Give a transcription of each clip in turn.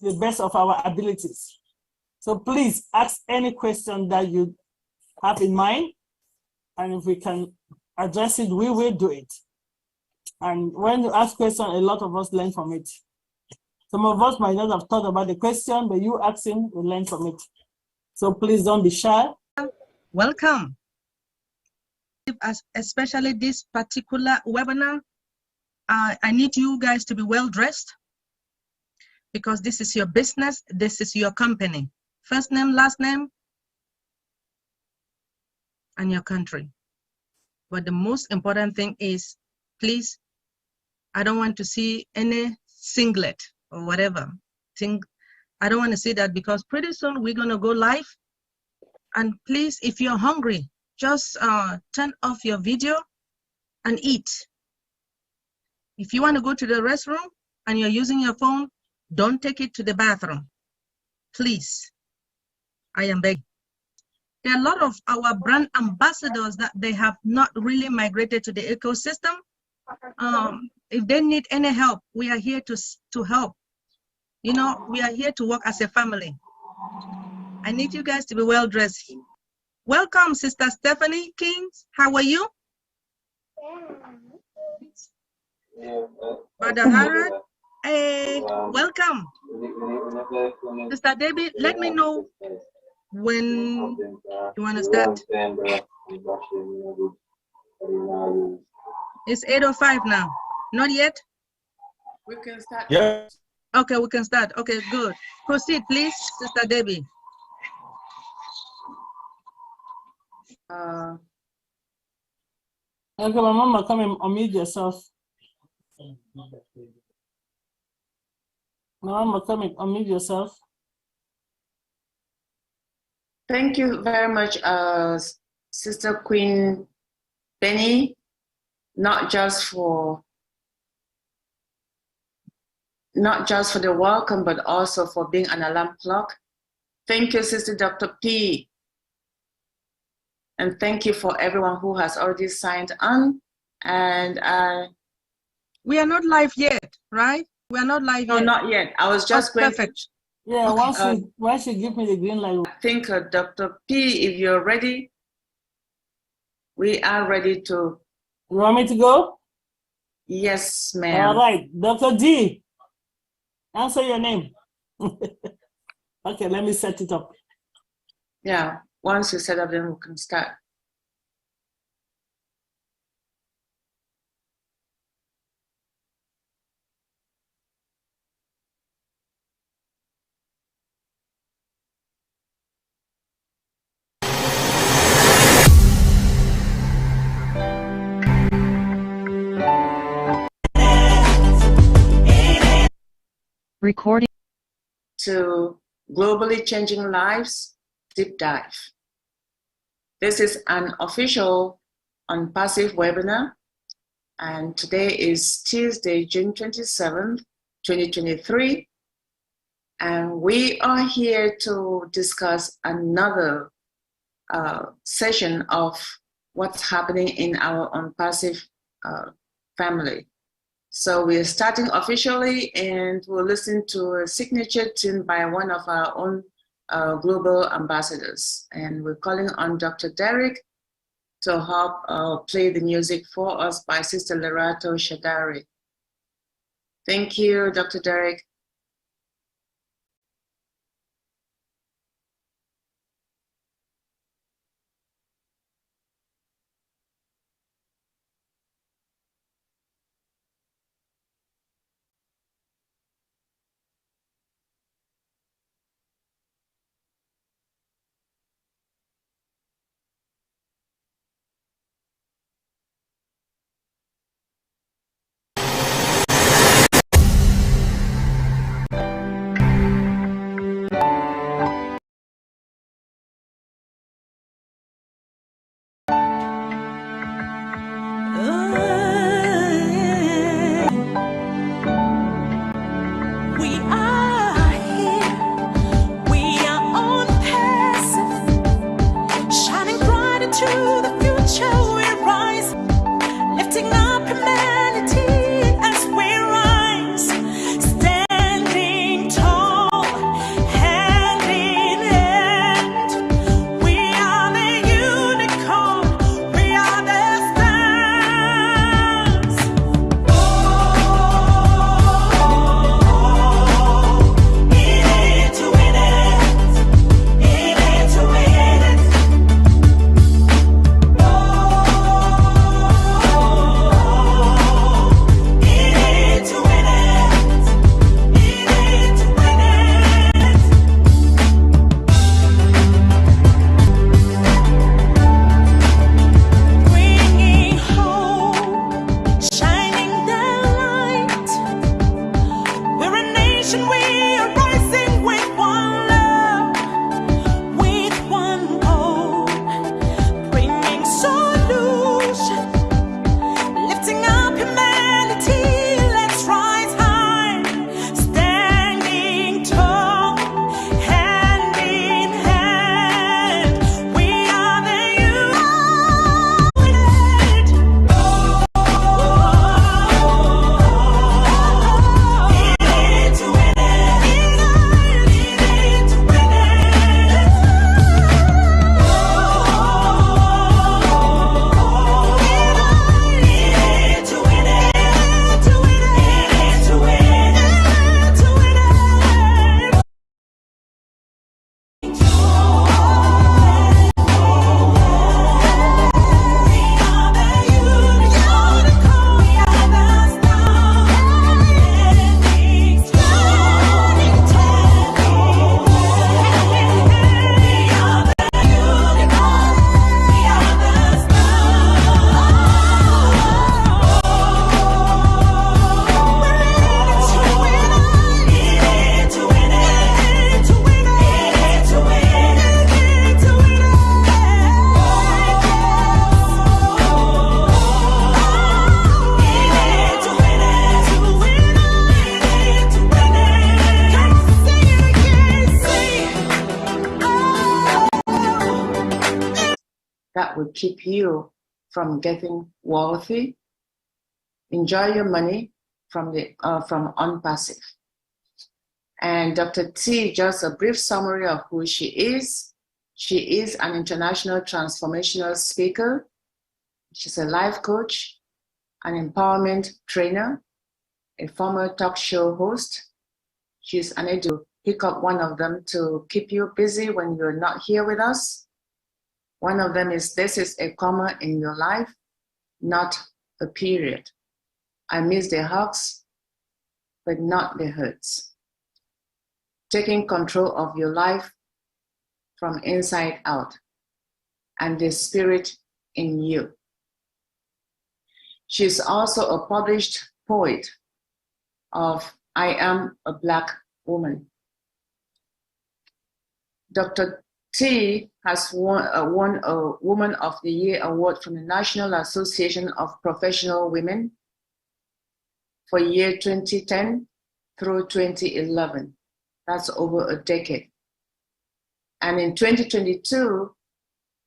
the best of our abilities. So please ask any question that you have in mind, and if we can address it, we will do it. And when you ask questions, a lot of us learn from it. Some of us might not have thought about the question, but you asking, we learn from it. So please don't be shy. Welcome. Especially this particular webinar, I need you guys to be well dressed, because this is your business, this is your company. First name, last name, and your country. But the most important thing is, please, I don't want to see any singlet or whatever. I don't want to see that, because pretty soon we're going to go live. And please, if you're hungry, just turn off your video and eat. If you want to go to the restroom and you're using your phone, don't take it to the bathroom. Please, I am begging. There are a lot of our brand ambassadors that they have not really migrated to the ecosystem. If they need any help, we are here to help. You know, we are here to work as a family. I need you guys to be well dressed. Welcome, Sister Stephanie Kings. How are you? Brother Harrod, hey, welcome. Sister Debbie, let me know when you want to start. It's 8:05 now. Not yet? We can start. Yeah. Okay, we can start. Okay, good. Proceed, please, Sister Debbie. Okay, my mama, come and unmute yourself. Mama, come and unmute yourself. Thank you very much, Sister Queen Benny, not just for the welcome, but also for being an alarm clock. Thank you, Sister Dr. P. And thank you for everyone who has already signed on. And we are not live yet, right? We are not live no, yet. No, not yet. I was just going perfect. Yeah, okay. once you give me the green light. I think Dr. P, if you're ready, we are ready to. You want me to go? Yes, ma'am. All right, Dr. D, answer your name. Okay, let me set it up. Yeah, once you set up, then we can start. Recording. To Globally Changing Lives Deep Dive. This is an official ONPASSIVE webinar, and today is Tuesday, June 27th, 2023, and we are here to discuss another session of what's happening in our ONPASSIVE family. So we're starting officially, and we'll listen to a signature tune by one of our own global ambassadors. And we're calling on Dr. Derek to help play the music for us by Sister Lerato Shadari. Thank you, Dr. Derek. that will keep you from getting wealthy. Enjoy your money from ONPASSIVE. And Dr. T, just a brief summary of who she is. She is an international transformational speaker. She's a life coach, an empowerment trainer, a former talk show host. She's unable to pick up one of them to keep you busy when you're not here with us. One of them is, this is a comma in your life, not a period. I miss the hugs, but not the hurts. Taking control of your life from inside out and the spirit in you. She's also a published poet of I Am a Black Woman. Dr. T has won a Woman of the Year award from the National Association of Professional Women for year 2010 through 2011. That's over a decade. And in 2022,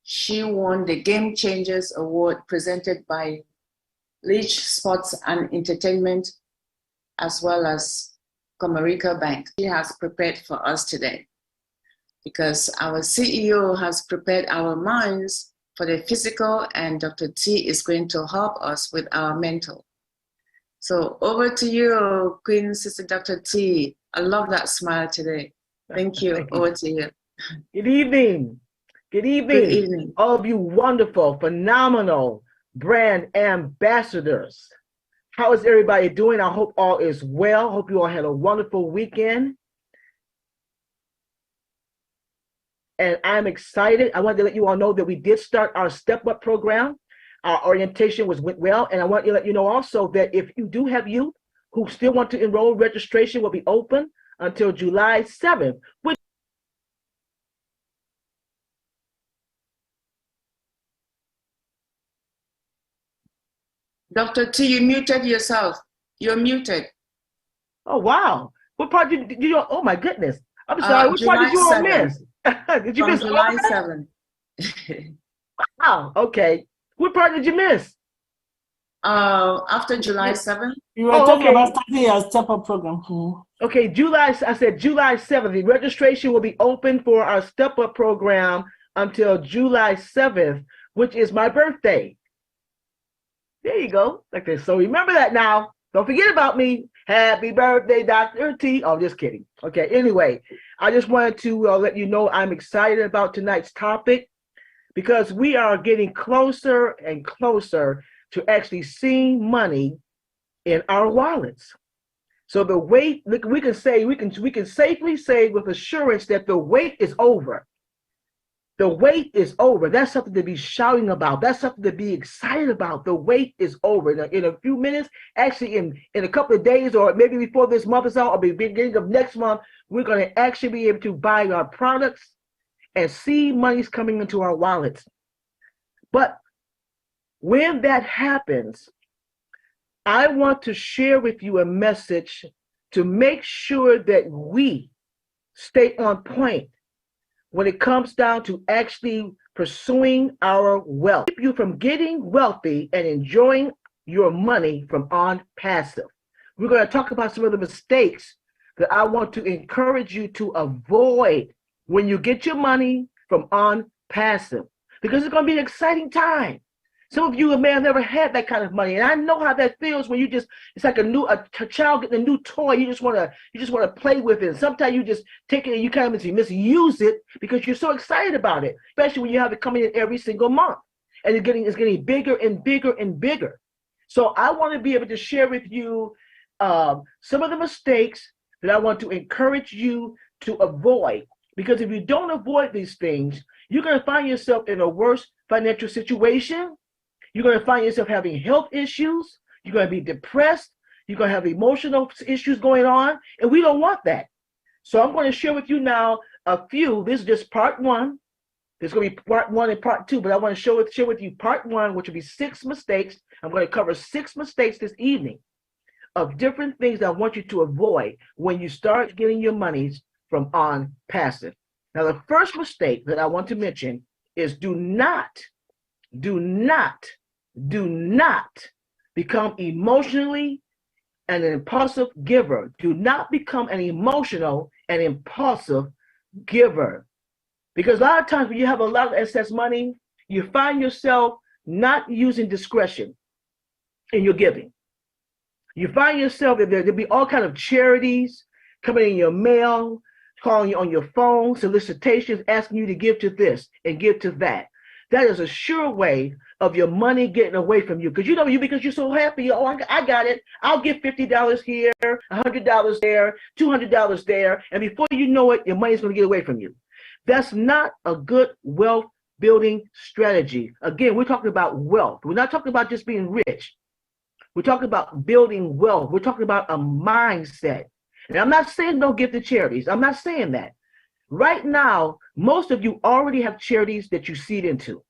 she won the Game Changers Award presented by Leach Sports and Entertainment, as well as Comerica Bank. She has prepared for us today because our CEO has prepared our minds for the physical, and Dr. T is going to help us with our mental. So over to you, Queen Sister Dr. T. I love that smile today. Thank you. Thank you. Over to you. Good evening. Good evening. Good evening. All of you wonderful, phenomenal brand ambassadors. How is everybody doing? I hope all is well. Hope you all had a wonderful weekend. And I'm excited. I wanted to let you all know that we did start our Step Up program. Our orientation went well. And I want to let you know also that if you do have youth who still want to enroll, registration will be open until July 7th. Dr. T, you muted yourself. You're muted. Oh, wow. What part did you oh my goodness. I'm sorry. What part did you all miss? Did you miss July all that? 7th. Wow, okay. What part did you miss? After July 7th. You were talking about starting a Step Up program. Okay, I said July 7th. The registration will be open for our Step Up program until July 7th, which is my birthday. There you go. Like this. So remember that now. Don't forget about me. Happy birthday, Dr. T. Oh, just kidding. Okay, anyway, I just wanted to let you know I'm excited about tonight's topic because we are getting closer and closer to actually seeing money in our wallets. So the wait, we can safely say with assurance that the wait is over. The wait is over. That's something to be shouting about. That's something to be excited about. The wait is over. Now, in a few minutes, actually in a couple of days, or maybe before this month is out, or beginning of next month, we're going to actually be able to buy our products and see money's coming into our wallets. But when that happens, I want to share with you a message to make sure that we stay on point when it comes down to actually pursuing our wealth. Keep you from getting wealthy and enjoying your money from ONPASSIVE. We're going to talk about some of the mistakes that I want to encourage you to avoid when you get your money from ONPASSIVE, because it's going to be an exciting time. Some of you may have never had that kind of money, and I know how that feels when it's like a child getting a new toy. You just want to play with it. And sometimes you just take it and you kind of misuse it because you're so excited about it, especially when you have it coming in every single month, and it's getting bigger and bigger and bigger. So I want to be able to share with you some of the mistakes that I want to encourage you to avoid, because if you don't avoid these things, you're going to find yourself in a worse financial situation. You're going to find yourself having health issues. You're going to be depressed. You're going to have emotional issues going on, and we don't want that. So I'm going to share with you now a few. This is just part one. There's going to be part one and part two, but I want to share with you part one, which will be 6 mistakes. I'm going to cover 6 mistakes this evening of different things that I want you to avoid when you start getting your monies from ONPASSIVE. Now, the first mistake that I want to mention is do not do not become emotionally an impulsive giver. Do not become an emotional and impulsive giver. Because a lot of times when you have a lot of excess money, you find yourself not using discretion in your giving. You find yourself that there'll be all kinds of charities coming in your mail, calling you on your phone, solicitations, asking you to give to this and give to that. That is a sure way of your money getting away from you. Because because you're so happy. Oh, I got it. I'll give $50 here, $100 there, $200 there. And before you know it, your money's going to get away from you. That's not a good wealth building strategy. Again, we're talking about wealth. We're not talking about just being rich. We're talking about building wealth. We're talking about a mindset. And I'm not saying don't give to charities. I'm not saying that. Right now, most of you already have charities that you seed into.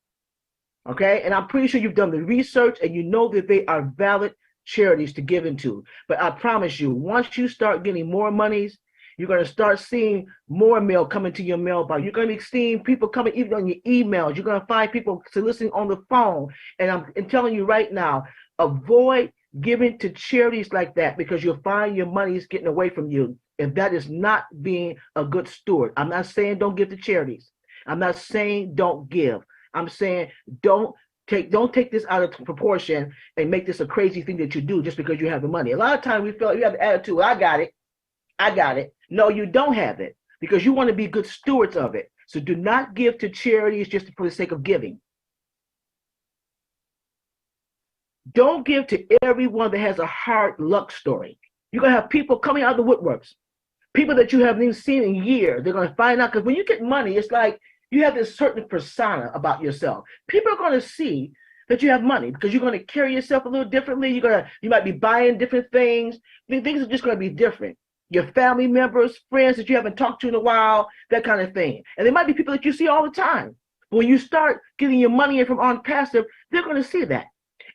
Okay? And I'm pretty sure you've done the research and you know that they are valid charities to give into. But I promise you, once you start getting more monies, you're going to start seeing more mail coming to your mailbox. You're going to be seeing people coming even on your emails. You're going to find people soliciting on the phone. And I'm telling you right now, avoid giving to charities like that because you'll find your money is getting away from you. And that is not being a good steward. I'm not saying don't give to charities. I'm not saying don't give. I'm saying don't take this out of proportion and make this a crazy thing that you do just because you have the money. A lot of times we feel you have the attitude, I got it. No, you don't have it because you want to be good stewards of it. So do not give to charities just for the sake of giving. Don't give to everyone that has a hard luck story. You're going to have people coming out of the woodworks, people that you haven't even seen in years. They're going to find out because when you get money, it's like you have this certain persona about yourself. People are going to see that you have money because you're going to carry yourself a little differently. You might be buying different things. Things are just going to be different. Your family members, friends that you haven't talked to in a while, that kind of thing. And there might be people that you see all the time. But when you start getting your money in from ONPASSIVE, they're going to see that.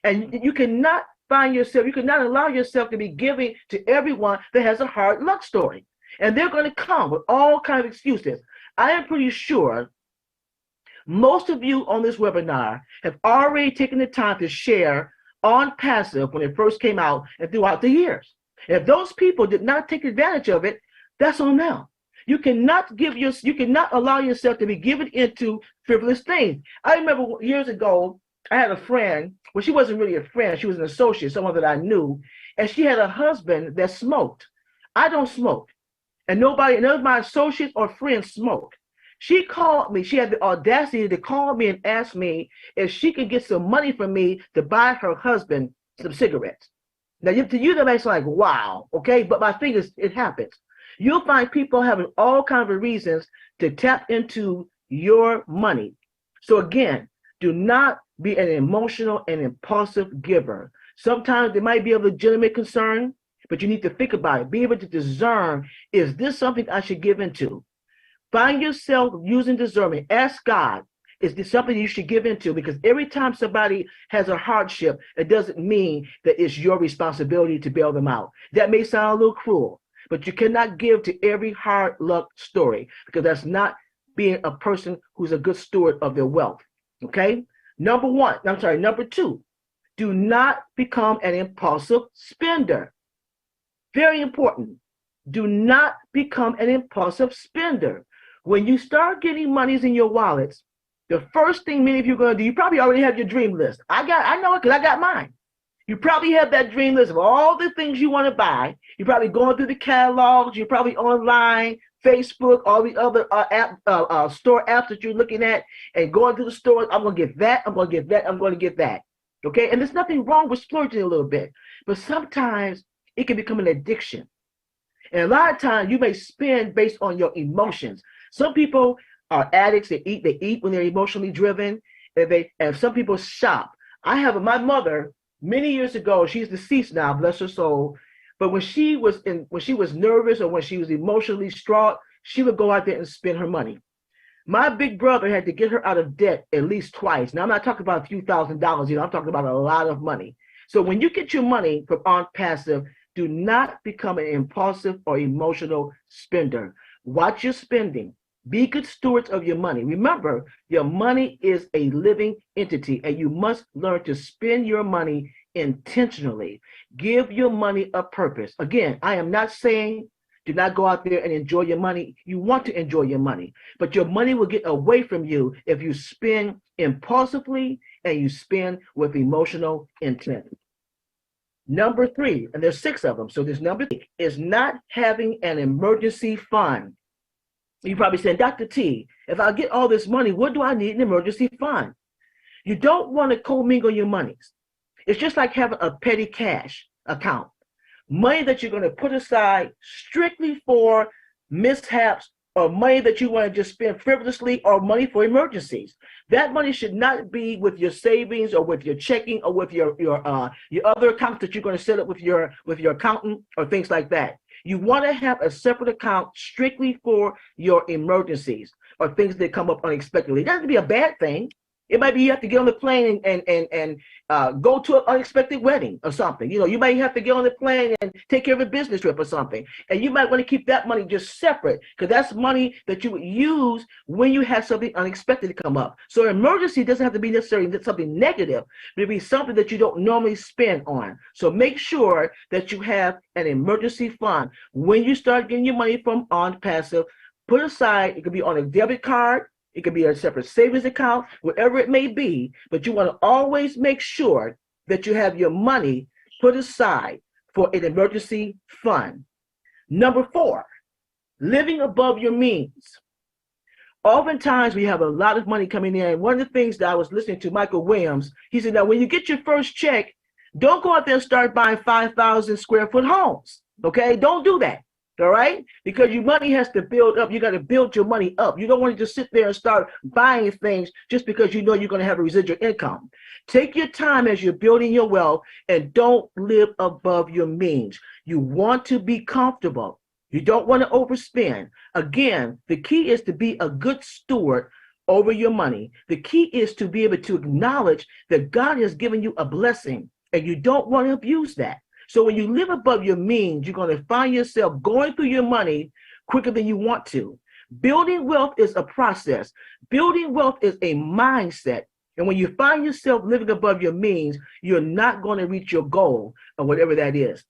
And you cannot allow yourself to be giving to everyone that has a hard luck story. And they're going to come with all kinds of excuses. I am pretty sure most of you on this webinar have already taken the time to share ONPASSIVE when it first came out and throughout the years. If those people did not take advantage of it, that's on them. You cannot allow yourself to be given into frivolous things. I remember years ago, I had a friend. Well, she wasn't really a friend. She was an associate, someone that I knew. And she had a husband that smoked. I don't smoke. And none of my associates or friends smoke. She called me. She had the audacity to call me and ask me if she could get some money from me to buy her husband some cigarettes. Now, to you, that makes like, wow, okay? But my thing is, it happens. You'll find people having all kinds of reasons to tap into your money. So again, do not be an emotional and impulsive giver. Sometimes there might be a legitimate concern, but you need to think about it. Be able to discern, is this something I should give into? Find yourself using discernment. Ask God, is this something you should give into? Because every time somebody has a hardship, it doesn't mean that it's your responsibility to bail them out. That may sound a little cruel, but you cannot give to every hard luck story because that's not being a person who's a good steward of their wealth. Okay? Number two, do not become an impulsive spender. Very important. Do not become an impulsive spender. When you start getting monies in your wallets, the first thing many of you are going to do, you probably already have your dream list. I know it because I got mine. You probably have that dream list of all the things you want to buy. You're probably going through the catalogs. You're probably online, Facebook, all the other store apps that you're looking at and going to the store. I'm going to get that. I'm going to get that. I'm going to get that. Okay? And there's nothing wrong with splurging a little bit. But sometimes it can become an addiction. And a lot of times you may spend based on your emotions. Some people are addicts. They eat when they're emotionally driven. And some people shop. I have my mother many years ago. She's deceased now, bless her soul. But when she was nervous or when she was emotionally distraught, she would go out there and spend her money. My big brother had to get her out of debt at least twice. Now I'm not talking about a few $1,000s. I'm talking about a lot of money. So when you get your money from ONPASSIVE, do not become an impulsive or emotional spender. Watch your spending. Be good stewards of your money. Remember, your money is a living entity, and you must learn to spend your money intentionally. Give your money a purpose. Again, I am not saying do not go out there and enjoy your money. You want to enjoy your money, but your money will get away from you if you spend impulsively and you spend with emotional intent. Number 3, and there's 6 of them. So this number 3 is not having an emergency fund. You probably said, Dr. T, if I get all this money, what do I need an emergency fund? You don't want to commingle your monies. It's just like having a petty cash account. Money that you're going to put aside strictly for mishaps, or money that you want to just spend frivolously, or money for emergencies. That money should not be with your savings or with your checking or with your other accounts that you're going to set up with your accountant or things like that. You want to have a separate account strictly for your emergencies or things that come up unexpectedly. It doesn't be a bad thing. It might be you have to get on the plane and go to an unexpected wedding or something. You know, you might have to get on the plane and take care of a business trip or something. And you might want to keep that money just separate, because that's money that you would use when you have something unexpected to come up. So emergency doesn't have to be necessarily something negative, but it'd be something that you don't normally spend on. So make sure that you have an emergency fund. When you start getting your money from ONPASSIVE, put aside, it could be on a debit card, it could be a separate savings account, whatever it may be, but you want to always make sure that you have your money put aside for an emergency fund. Number 4, living above your means. Oftentimes we have a lot of money coming in. One of the things that I was listening to Michael Williams, he said, now when you get your first check, don't go out there and start buying 5,000 square foot homes. Okay, don't do that. All right, because your money has to build up. You got to build your money up. You don't want to just sit there and start buying things just because you know you're going to have a residual income. Take your time as you're building your wealth, and don't live above your means. You want to be comfortable. You don't want to overspend. Again, the key is to be a good steward over your money. The key is to be able to acknowledge that God has given you a blessing, and you don't want to abuse that. So when you live above your means, you're going to find yourself going through your money quicker than you want to. Building wealth is a process. Building wealth is a mindset. And when you find yourself living above your means, you're not going to reach your goal or whatever that is.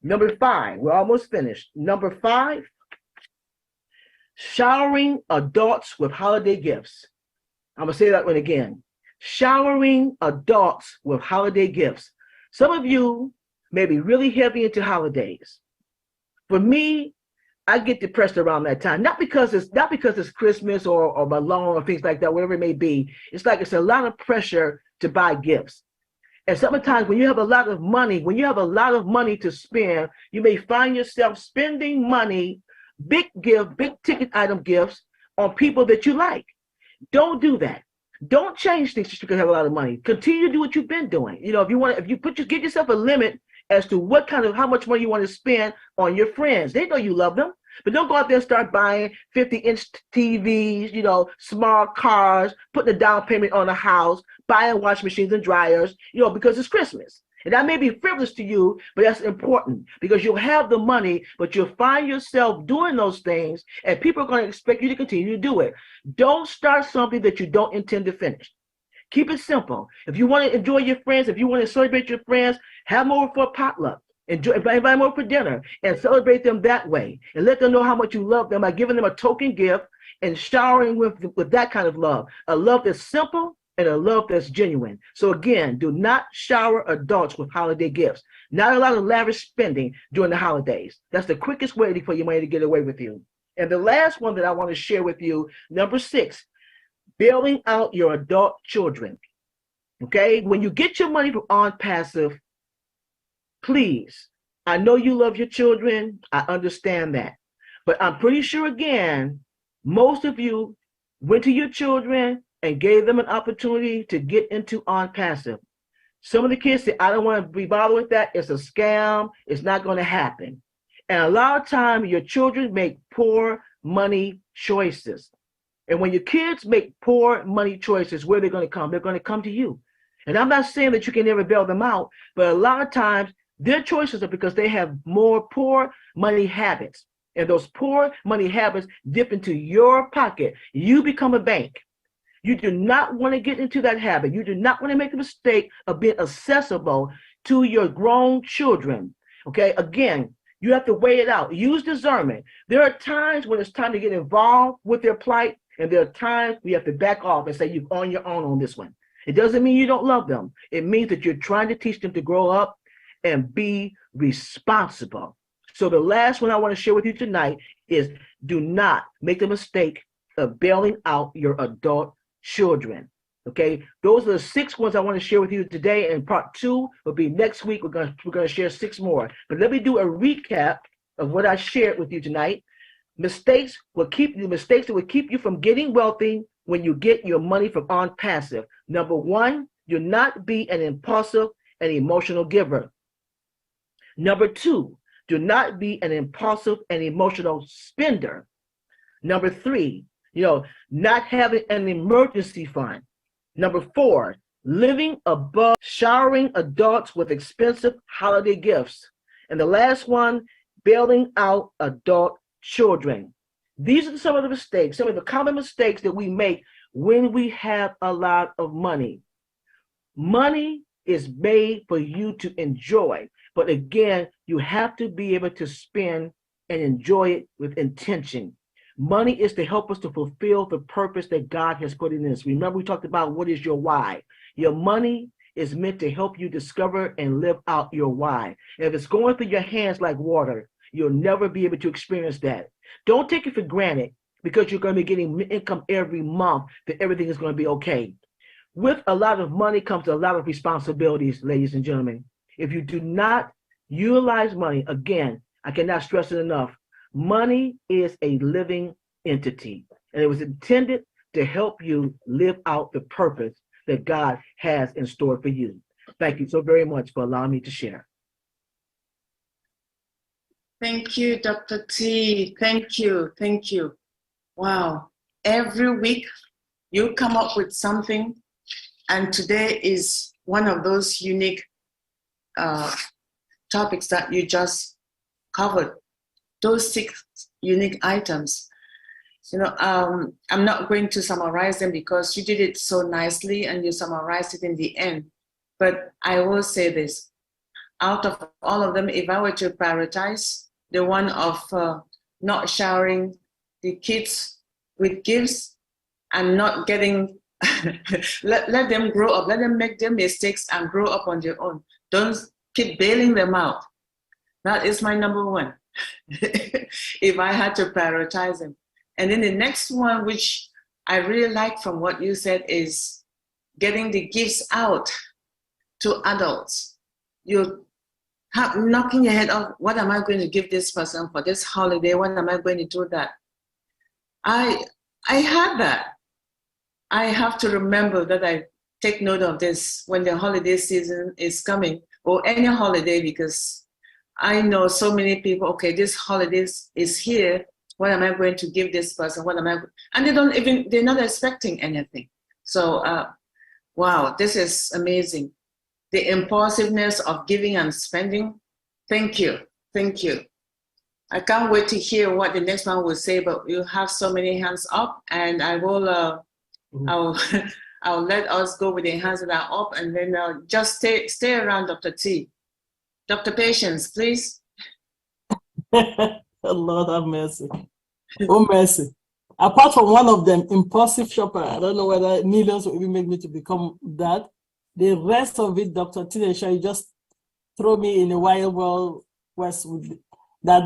Number 5, we're almost finished. Number 5, showering adults with holiday gifts. I'm going to say that one again. Showering adults with holiday gifts. Some of you may be really heavy into holidays. For me, I get depressed around that time. Not because it's Christmas or Malone or things like that, whatever it may be. It's like it's a lot of pressure to buy gifts. And sometimes when you have a lot of money, to spend, you may find yourself spending money, big ticket item gifts on people that you like. Don't do that. Don't change things just because you have a lot of money. Continue to do what you've been doing. You know, give yourself a limit as to how much money you want to spend on your friends. They know you love them, but don't go out there and start buying 50-inch TVs, smart cars, putting a down payment on a house, buying washing machines and dryers, because it's Christmas. And that may be frivolous to you, but that's important, because you'll have the money, but you'll find yourself doing those things, and people are going to expect you to continue to do it. Don't start something that you don't intend to finish. Keep it simple. If you want to enjoy your friends, if you want to celebrate your friends, have them over for a potluck. Invite them over for dinner and celebrate them that way. And let them know how much you love them by giving them a token gift and showering with that kind of love. A love that's simple and a love that's genuine. So again, do not shower adults with holiday gifts. Not a lot of lavish spending during the holidays. That's the quickest way for your money to get away with you. And the last one that I want to share with you, number 6, bailing out your adult children. Okay, when you get your money from ONPASSIVE, please, I know you love your children. I understand that. But I'm pretty sure, again, most of you went to your children and gave them an opportunity to get into ONPASSIVE. Some of the kids say, I don't want to be bothered with that. It's a scam. It's not going to happen. And a lot of time, your children make poor money choices. And when your kids make poor money choices, where they're going to come? They're going to come to you. And I'm not saying that you can never bail them out, but a lot of times their choices are because they have more poor money habits. and those poor money habits dip into your pocket, you become a bank. You do not want to get into that habit. You do not want to make the mistake of being accessible to your grown children. Okay, again, you have to weigh it out. Use discernment. There are times when it's time to get involved with their plight, and there are times we have to back off and say you're on your own on this one. It doesn't mean you don't love them. It means that you're trying to teach them to grow up and be responsible. So the last one I want to share with you tonight is do not make the mistake of bailing out your adult children. Okay, those are the 6 ones I want to share with you today, and part 2 will be next week. We're gonna share 6 more. But let me do a recap of what I shared with you tonight. The mistakes that will keep you from getting wealthy when you get your money from ONPASSIVE. Number 1, do not be an impulsive and emotional giver. Number 2, do not be an impulsive and emotional spender. Number 3, not having an emergency fund. Number 4, living above, showering adults with expensive holiday gifts. And the last one, bailing out adult children. These are some of the common mistakes that we make when we have a lot of money. Money is made for you to enjoy, but again, you have to be able to spend and enjoy it with intention. Money is to help us to fulfill the purpose that God has put in us. Remember, we talked about what is your why. Your money is meant to help you discover and live out your why. And if it's going through your hands like water, you'll never be able to experience that. Don't take it for granted because you're going to be getting income every month that everything is going to be okay. With a lot of money comes a lot of responsibilities, ladies and gentlemen. If you do not utilize money, again, I cannot stress it enough. Money is a living entity, and it was intended to help you live out the purpose that God has in store for you. Thank you so very much for allowing me to share. Thank you, Dr. T. Thank you. Thank you. Wow. Every week you come up with something, and today is one of those unique topics that you just covered. Those 6 unique items. I'm not going to summarize them because you did it so nicely and you summarized it in the end. But I will say this, out of all of them, if I were to prioritize the one of not showering the kids with gifts and not getting, let them grow up, let them make their mistakes and grow up on their own. Don't keep bailing them out. That is my number 1. If I had to prioritize them. And then the next one, which I really like from what you said, is getting the gifts out to adults. You're knocking your head off, what am I going to give this person for this holiday? What am I going to do that? I had that. I have to remember that I take note of this when the holiday season is coming, or any holiday, because I know so many people, okay, this holiday is here. What am I going to give this person? And they're not expecting anything. So, wow, this is amazing. The impulsiveness of giving and spending. Thank you. Thank you. I can't wait to hear what the next one will say, but you have so many hands up, and I will, I'll let us go with the hands that are up, and then just stay around, Dr. T. Dr. Patience, please. Lord have mercy. Oh, mercy. Apart from one of them, impulsive shopper, I don't know whether millions will even make me to become that. The rest of it, Dr. Tunishai, you just throw me in a wild world west with that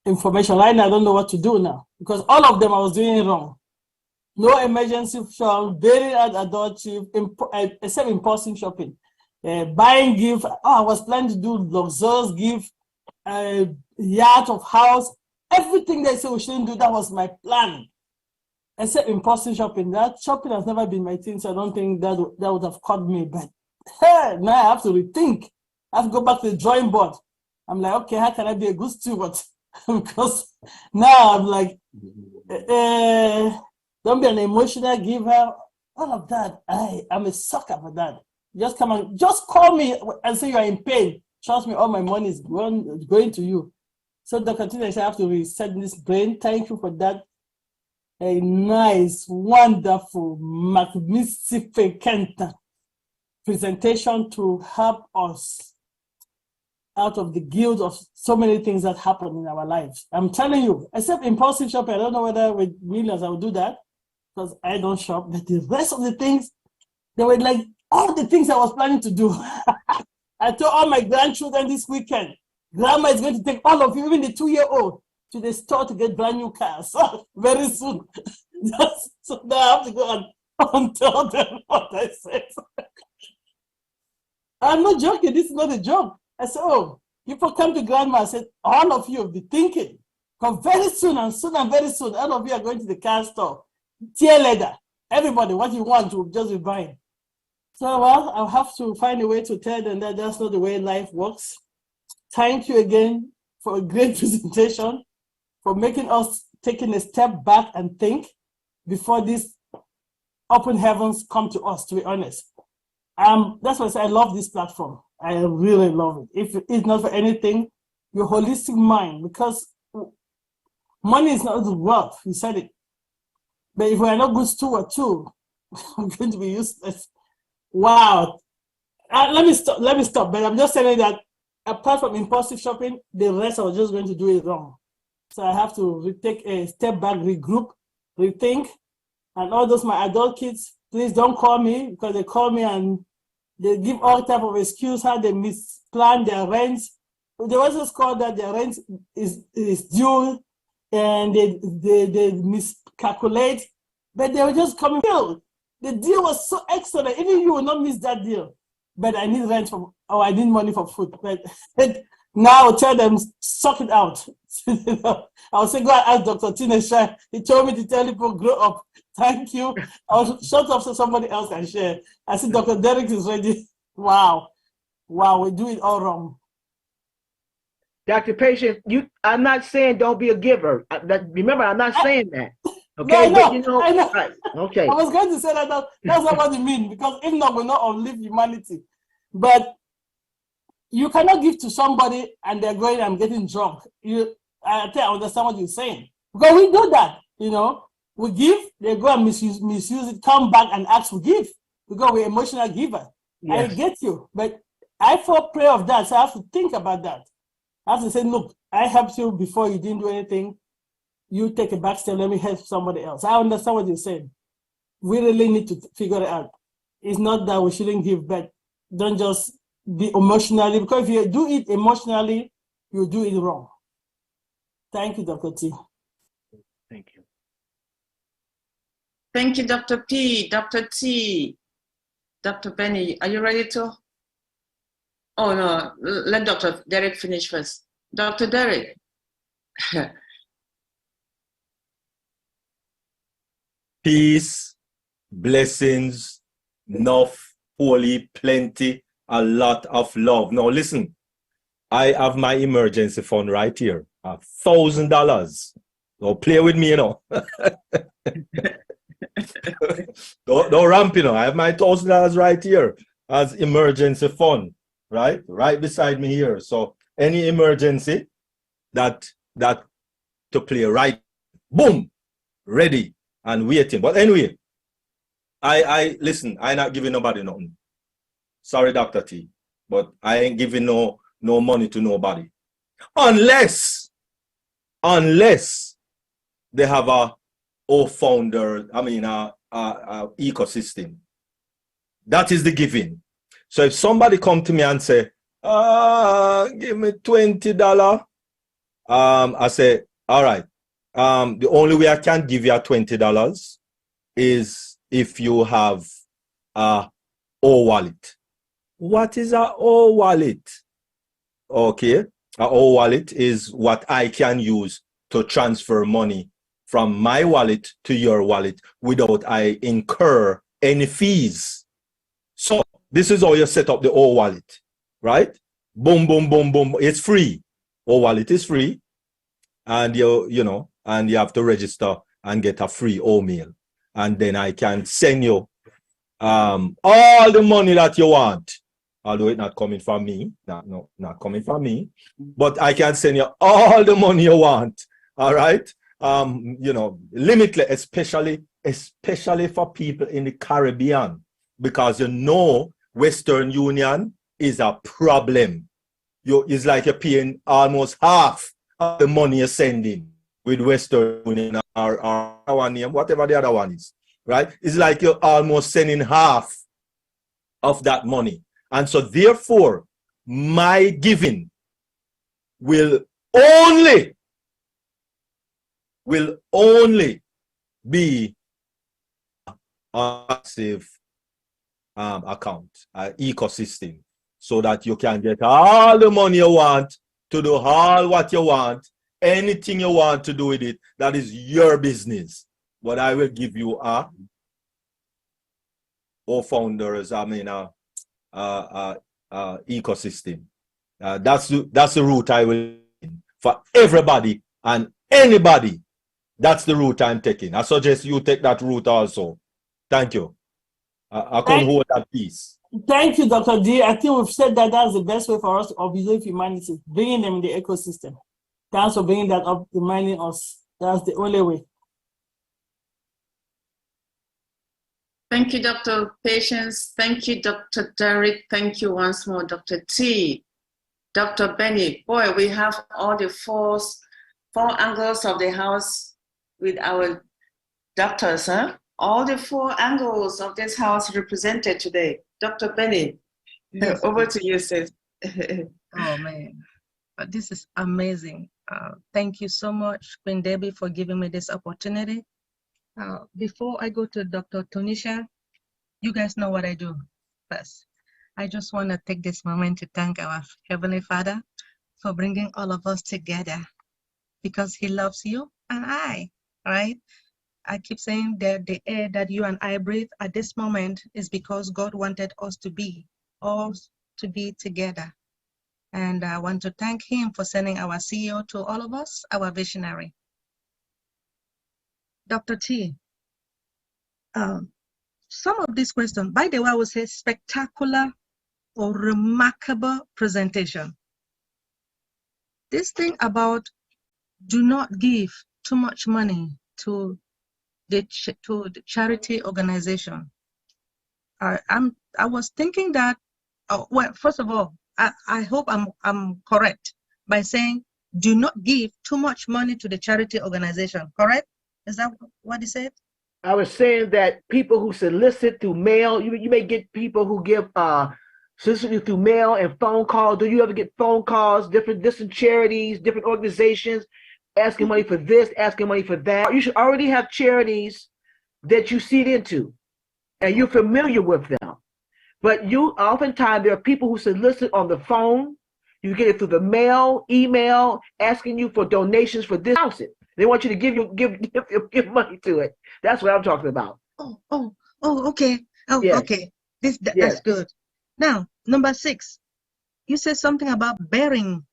information. Right now, I don't know what to do now because all of them I was doing wrong. No emergency fund, very adult chief, except impulsive shopping. Buying gift. I was planning to do luxurious gift, yacht of house, everything they say we shouldn't do. That was my plan, except impulsive shopping. That shopping has never been my thing, so I don't think that would have caught me. But hey, now I have to rethink. I have to go back to the drawing board. I'm like, okay, how can I be a good steward? Because now I'm like, don't be an emotional giver. All of that, I'm a sucker for that. Just come and just call me and say you are in pain. Trust me, all my money is going to you. So Dr. Tunishai, I have to reset this brain. Thank you for that. A nice, wonderful, magnificent presentation to help us out of the guilt of so many things that happen in our lives. I'm telling you, except impulsive shopping, I don't know whether with millions I will do that because I don't shop, but the rest of the things, they were like all the things I was planning to do. I told all my grandchildren this weekend, Grandma is going to take all of you, even the 2-year-old, to the store to get brand new cars very soon. So now I have to go and tell them what I said. I'm not joking. This is not a joke. I said, oh, people come to Grandma. I said, all of you will be thinking, because very soon and very soon, all of you are going to the car store. Tier leather. Everybody, what you want, you'll just be buying. So, well, I'll have to find a way to tell them that that's not the way life works. Thank you again for a great presentation, for making us taking a step back and think before these open heavens come to us, to be honest. That's why I say I love this platform. I really love it. If it's not for anything, your holistic mind, because money is not the wealth, you said it. But if we are not good steward too, we're going to be useless. Wow. Let me stop. But I'm just telling you that apart from impulsive shopping, the rest I was just going to do it wrong. So I have to take a step back, regroup, rethink. And all those my adult kids, please don't call me, because they call me and they give all type of excuse how they misplan their rents. They also call that their rent is due and they miscalculate, but they were just coming. The deal was so excellent, even you will not miss that deal. But I need rent I need money for food. But now I'll tell them, suck it out. I'll say, go and ask Dr. Tunishai. He told me to tell people, grow up. Thank you. I'll shut up so somebody else can share. I said, Dr. Derek is ready. Wow, we do it all wrong. Dr. Patient, I'm not saying don't be a giver. Remember, I'm not saying that. Okay, no, but you know, I know. Right, okay. I was going to say that that's not what you mean, because if not, we'll not outlive humanity. But you cannot give to somebody and they're going and getting drunk. I think I understand what you're saying, because we do that. We give, they go and misuse it, come back and ask to give, because we're emotional giver. Yes. I get you, but I fall prey of that, so I have to think about that. I have to say, look, I helped you before, you didn't do anything. You take a back step, let me help somebody else. I understand what you're saying. We really need to figure it out. It's not that we shouldn't give, but don't just be emotionally, because if you do it emotionally, you do it wrong. Thank you, Dr. T. Thank you. Thank you, Dr. P, Dr. T. Dr. Benny, are you ready to? Oh, no, let Dr. Derek finish first. Dr. Derek. Peace, blessings, enough, holy, plenty, a lot of love. Now listen, I have my emergency fund right here, $1,000. Don't play with me, don't ramp, I have my $1,000 right here as emergency fund, right beside me here. So any emergency that to play, right, boom, ready and waiting. But anyway, I listen, I not giving nobody nothing. Sorry, Dr. T, but I ain't giving no money to nobody. Unless they have a ecosystem. That is the giving. So if somebody come to me and say, give me $20, I say, all right. The only way I can give you $20 is if you have a O wallet. What is a O wallet? Okay, a O wallet is what I can use to transfer money from my wallet to your wallet without I incur any fees. So this is how you set up the O wallet, right? Boom, boom, boom, boom. It's free. O wallet is free, and and you have to register and get a free O-mail. And then I can send you all the money that you want although it's not coming from me, not coming from me, but I can send you all the money you want. All right. You know, limitless, especially for people in the Caribbean, because you know Western Union is a problem. It's like you're paying almost half of the money you're sending with Western Union or one name, whatever the other one is, right? It's like you're almost sending half of that money. And so therefore, my giving will only be a passive account, ecosystem, so that you can get all the money you want to do all what you want, anything you want to do with it. That is your business. But I will give you founders, ecosystem. That's the route I will for everybody and anybody. That's the route I'm taking. I suggest you take that route also. Thank you. I couldn't hold that piece. Thank you, Dr. D. I think we've said that that's the best way for us to observe humanity, bringing them in the ecosystem. Thanks for bringing that up, reminding us that's the only way. Thank you, Dr. Patience. Thank you, Dr. Derek. Thank you once more, Dr. T. Dr. Benny. Boy, we have all the four angles of the house with our doctors, huh? All the 4 angles of this house represented today. Dr. Benny, yes, over to you, sis. Oh, man. This is amazing. Thank you so much, Queen Debbie, for giving me this opportunity. Before I go to Dr. Tunishai, you guys know what I do first. I just want to take this moment to thank our Heavenly Father for bringing all of us together, because He loves you and I, right? I keep saying that the air that you and I breathe at this moment is because God wanted us to be together. And I want to thank Him for sending our CEO to all of us, our visionary. Dr. T, some of these questions, by the way, I would say spectacular or remarkable presentation. This thing about do not give too much money to the charity organization. I was thinking that, well, first of all, I hope I'm correct by saying do not give too much money to the charity organization, correct? Is that what he said? I was saying that people who solicit through mail, you may get people who give solicit through mail and phone calls. Do you ever get phone calls, different charities, different organizations asking money for this, asking money for that? You should already have charities that you seed into and you're familiar with them. But oftentimes there are people who solicit on the phone. You get it through the mail, email, asking you for donations for this. They want you to give money to it. That's what I'm talking about. Oh, okay. Oh, yes. Okay. Yes. That's good. Now, number 6, you said something about bearing.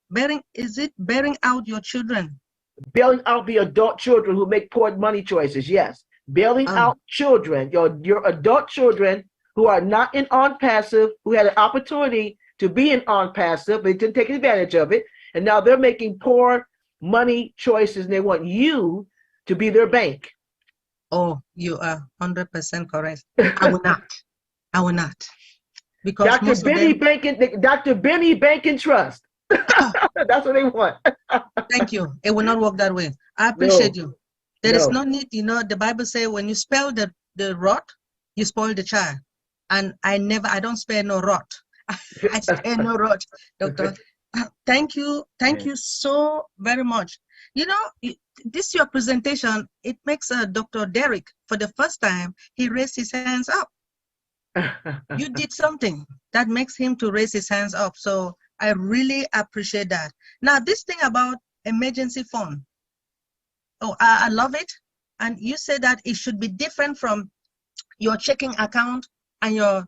Is it bearing out your children? Bailing out the adult children who make poor money choices. Yes. Bailing out children, your adult children who are not in ONPASSIVE, who had an opportunity to be in ONPASSIVE, they didn't take advantage of it, and now they're making poor money choices, and they want you to be their bank. Oh, you are 100% correct. I will not. Because Dr. Benny Bank and Trust. That's what they want. Thank you. It will not work that way. I appreciate you. There is no need, the Bible says when you spell the rot, you spoil the child. And I don't spare no rot. I spare no rot, doctor. Thank you so very much. This your presentation, it makes Dr. Derek, for the first time, he raised his hands up. You did something that makes him to raise his hands up. So I really appreciate that. Now, this thing about emergency fund, I love it. And you said that it should be different from your checking account and your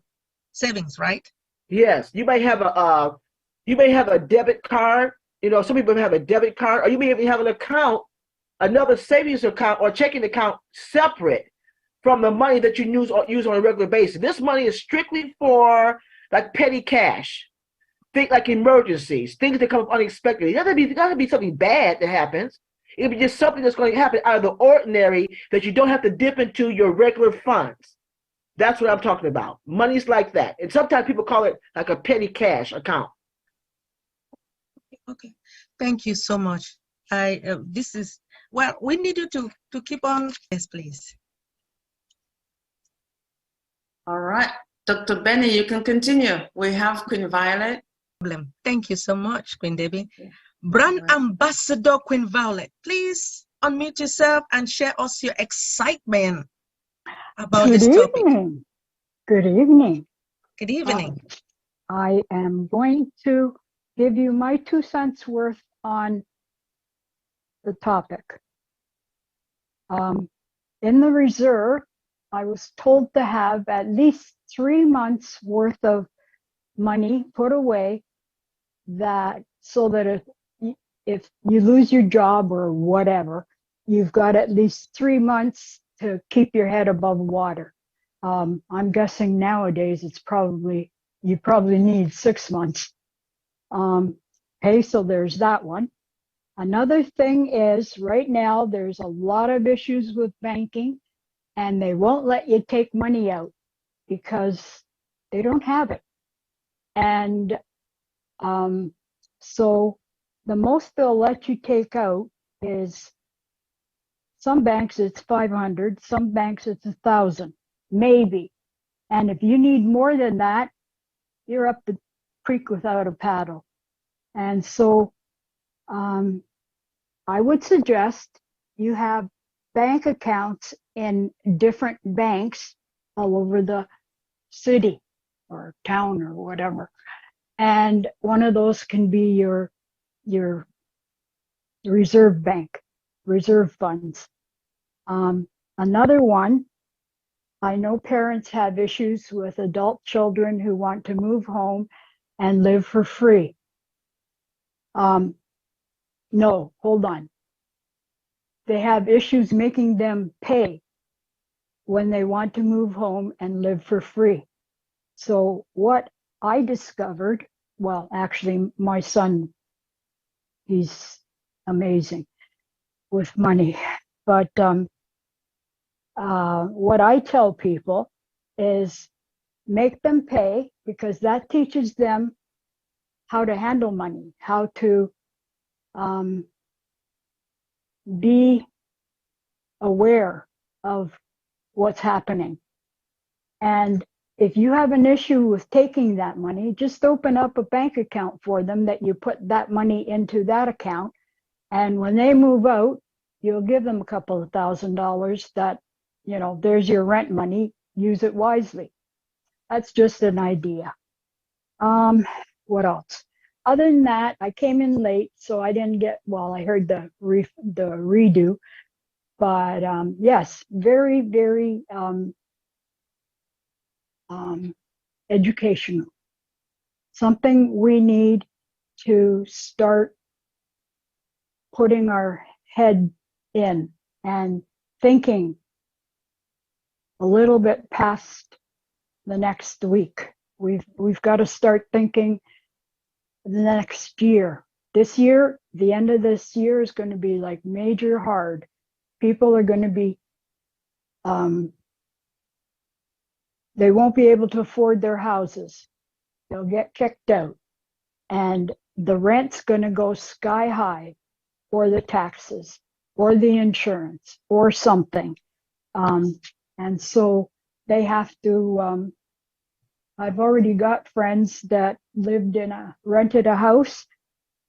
savings, right? Yes, you may have a debit card. Some people have a debit card, or you may even have an account, another savings account or checking account separate from the money that you use on a regular basis. This money is strictly for like petty cash. Think like emergencies, things that come up unexpectedly. It doesn't have to be something bad that happens. It could be just something that's going to happen out of the ordinary that you don't have to dip into your regular funds. That's what I'm talking about. Money's like that. And sometimes people call it like a petty cash account. Okay. Thank you so much. This is, well, we need you to keep on. Yes, please. All right. Dr. Benny, you can continue. We have Queen Violet. Thank you so much, Queen Debbie. Yeah. Brand Ambassador Queen Violet, please unmute yourself and share us your excitement about this topic. Good evening. Good evening. I am going to give you my 2 cents worth on the topic. In the reserve, I was told to have at least 3 months worth of money put away, that so that if you lose your job or whatever, you've got at least 3 months to keep your head above water. I'm guessing nowadays you probably need 6 months. Okay, so there's that one. Another thing is, right now there's a lot of issues with banking, and they won't let you take money out because they don't have it. And so the most they'll let you take out is, some banks it's 500, some banks it's 1,000, maybe. And if you need more than that, you're up the creek without a paddle. And so I would suggest you have bank accounts in different banks all over the city or town or whatever. And one of those can be your reserve bank, reserve funds. Another one, I know parents have issues with adult children who want to move home and live for free. No, hold on. They have issues making them pay when they want to move home and live for free. So what I discovered, well, actually my son, he's amazing with money, but what I tell people is make them pay, because that teaches them how to handle money, how to be aware of what's happening. And if you have an issue with taking that money, just open up a bank account for them that you put that money into that account. And when they move out, you'll give them a couple of $1,000 that, you know, there's your rent money, use it wisely. That's just an idea. What else? Other than that, I came in late, so I didn't get, well, I heard the redo, but yes, very, very educational. Something we need to start putting our head in and thinking a little bit past the next week. We've got to start thinking the next year. This year, the end of this year is going to be like major hard. People are going to be, they won't be able to afford their houses. They'll get kicked out. And the rent's going to go sky high, or the taxes, or the insurance, or something. And so they have to, I've already got friends that rented a house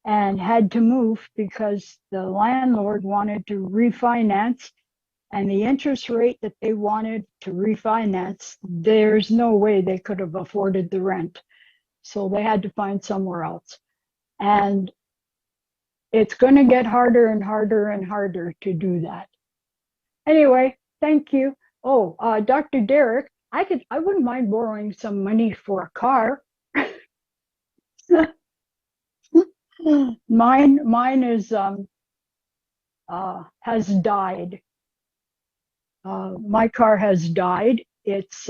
and had to move because the landlord wanted to refinance, and the interest rate that they wanted to refinance, there's no way they could have afforded the rent. So they had to find somewhere else. And it's going to get harder and harder and harder to do that. Anyway, thank you. Oh, Dr. Derek, I wouldn't mind borrowing some money for a car. Mine is has died. My car has died. It's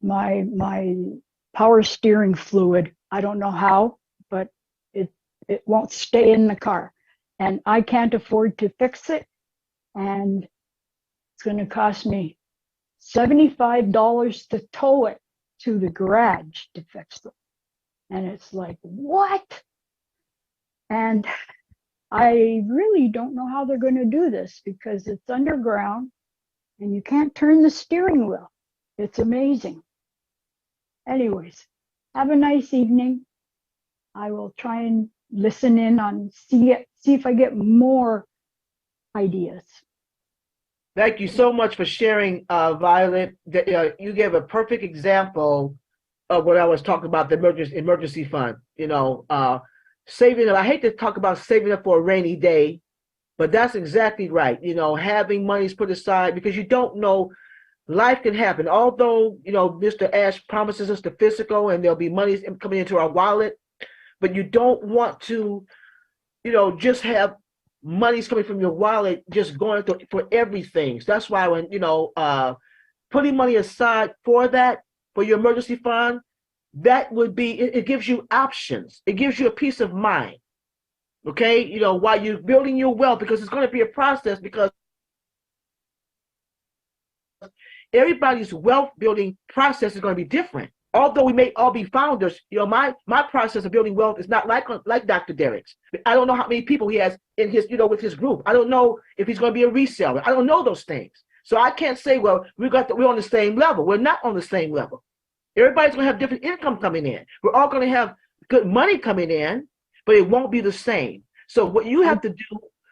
my power steering fluid. I don't know how, but it won't stay in the car, and I can't afford to fix it, and it's going to cost me $75 to tow it to the garage to fix it. And it's like, what? And I really don't know how they're going to do this because it's underground and you can't turn the steering wheel. It's amazing. Anyways, have a nice evening. I will try and listen in on see if I get more ideas. Thank you so much for sharing, Violet. You gave a perfect example of what I was talking about, the emergency fund. Saving up. I hate to talk about saving up for a rainy day, but that's exactly right. Having monies put aside because you don't know, life can happen. Although, Mr. Ash promises us the physical and there'll be monies coming into our wallet, but you don't want to, just have monies coming from your wallet just going for everything. So that's why when, putting money aside for your emergency fund, that would be, it gives you options. It gives you a peace of mind. Okay. While you're building your wealth, because it's going to be a process, because everybody's wealth building process is going to be different. Although we may all be founders, my process of building wealth is not like Dr. Derek's. I don't know how many people he has in his, with his group. I don't know if he's going to be a reseller. I don't know those things. So I can't say, well, we're on the same level. We're not on the same level. Everybody's going to have different income coming in. We're all going to have good money coming in, but it won't be the same. So what you have to do,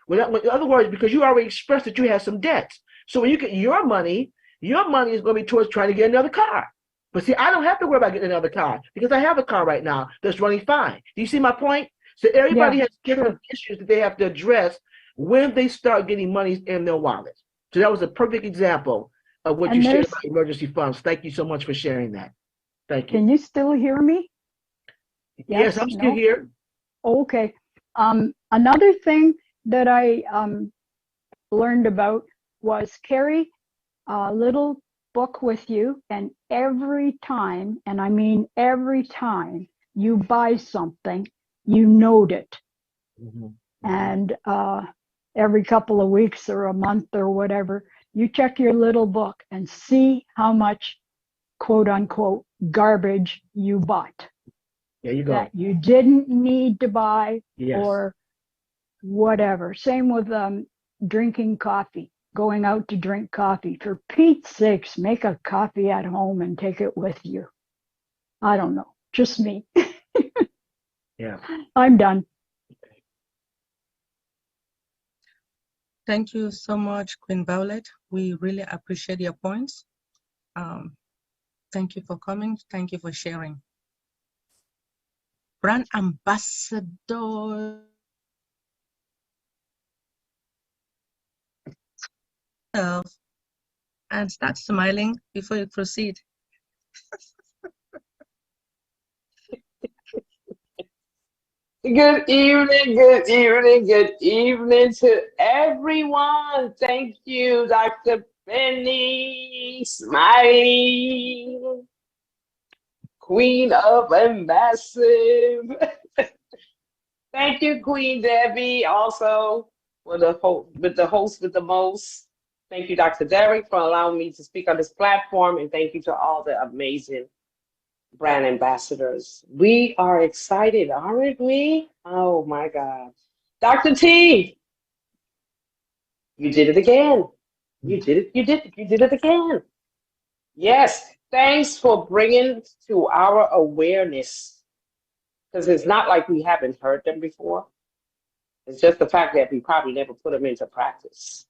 in other words, because you already expressed that you have some debts. So when you get your money is going to be towards trying to get another car. But see, I don't have to worry about getting another car because I have a car right now that's running fine. Do you see my point? So everybody has different issues that they have to address when they start getting money in their wallets. So that was a perfect example of what you shared about emergency funds. Thank you so much for sharing that. Thank you. Can you still hear me? Yes, I'm still here. Okay. Another thing that I learned about was carry a little book with you, and every time, and I mean every time you buy something, you note it. Mm-hmm. And every couple of weeks or a month or whatever, you check your little book and see how much, quote unquote, garbage you bought. There you go. That you didn't need to buy, or whatever. Same with drinking coffee. Going out to drink coffee. For Pete's sakes, make a coffee at home and take it with you. I don't know. Just me. Yeah. I'm done. Thank you so much, Queen Violet. We really appreciate your points. Thank you for coming. Thank you for sharing. Brand Ambassador. And start smiling before you proceed. Good evening, good evening, good evening to everyone. Thank you, Dr. Penny Smiley, Queen of Massive. Thank you, Queen Debbie, also with the host with the most. Thank you, Dr. Derek, for allowing me to speak on this platform, and thank you to all the amazing brand ambassadors. We are excited, aren't we? Oh my God. Dr. T, you did it again. You did it again. Yes, thanks for bringing to our awareness, because it's not like we haven't heard them before. It's just the fact that we probably never put them into practice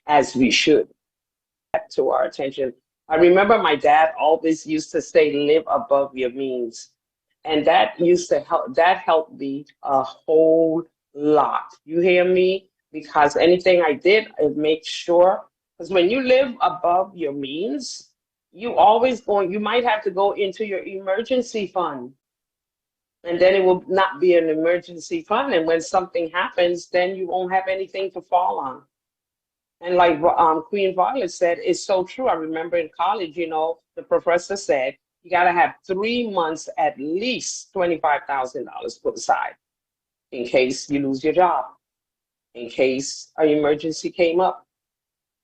as we should. To our attention. I remember my dad always used to say, live above your means. And that used to help, that helped me a whole lot. You hear me? Because anything I did, I make sure, because when you live above your means, you might have to go into your emergency fund. And then it will not be an emergency fund. And when something happens, then you won't have anything to fall on. And like Queen Violet said, it's so true. I remember in college, the the professor said, you got to have 3 months, at least $25,000 put aside in case you lose your job, in case an emergency came up.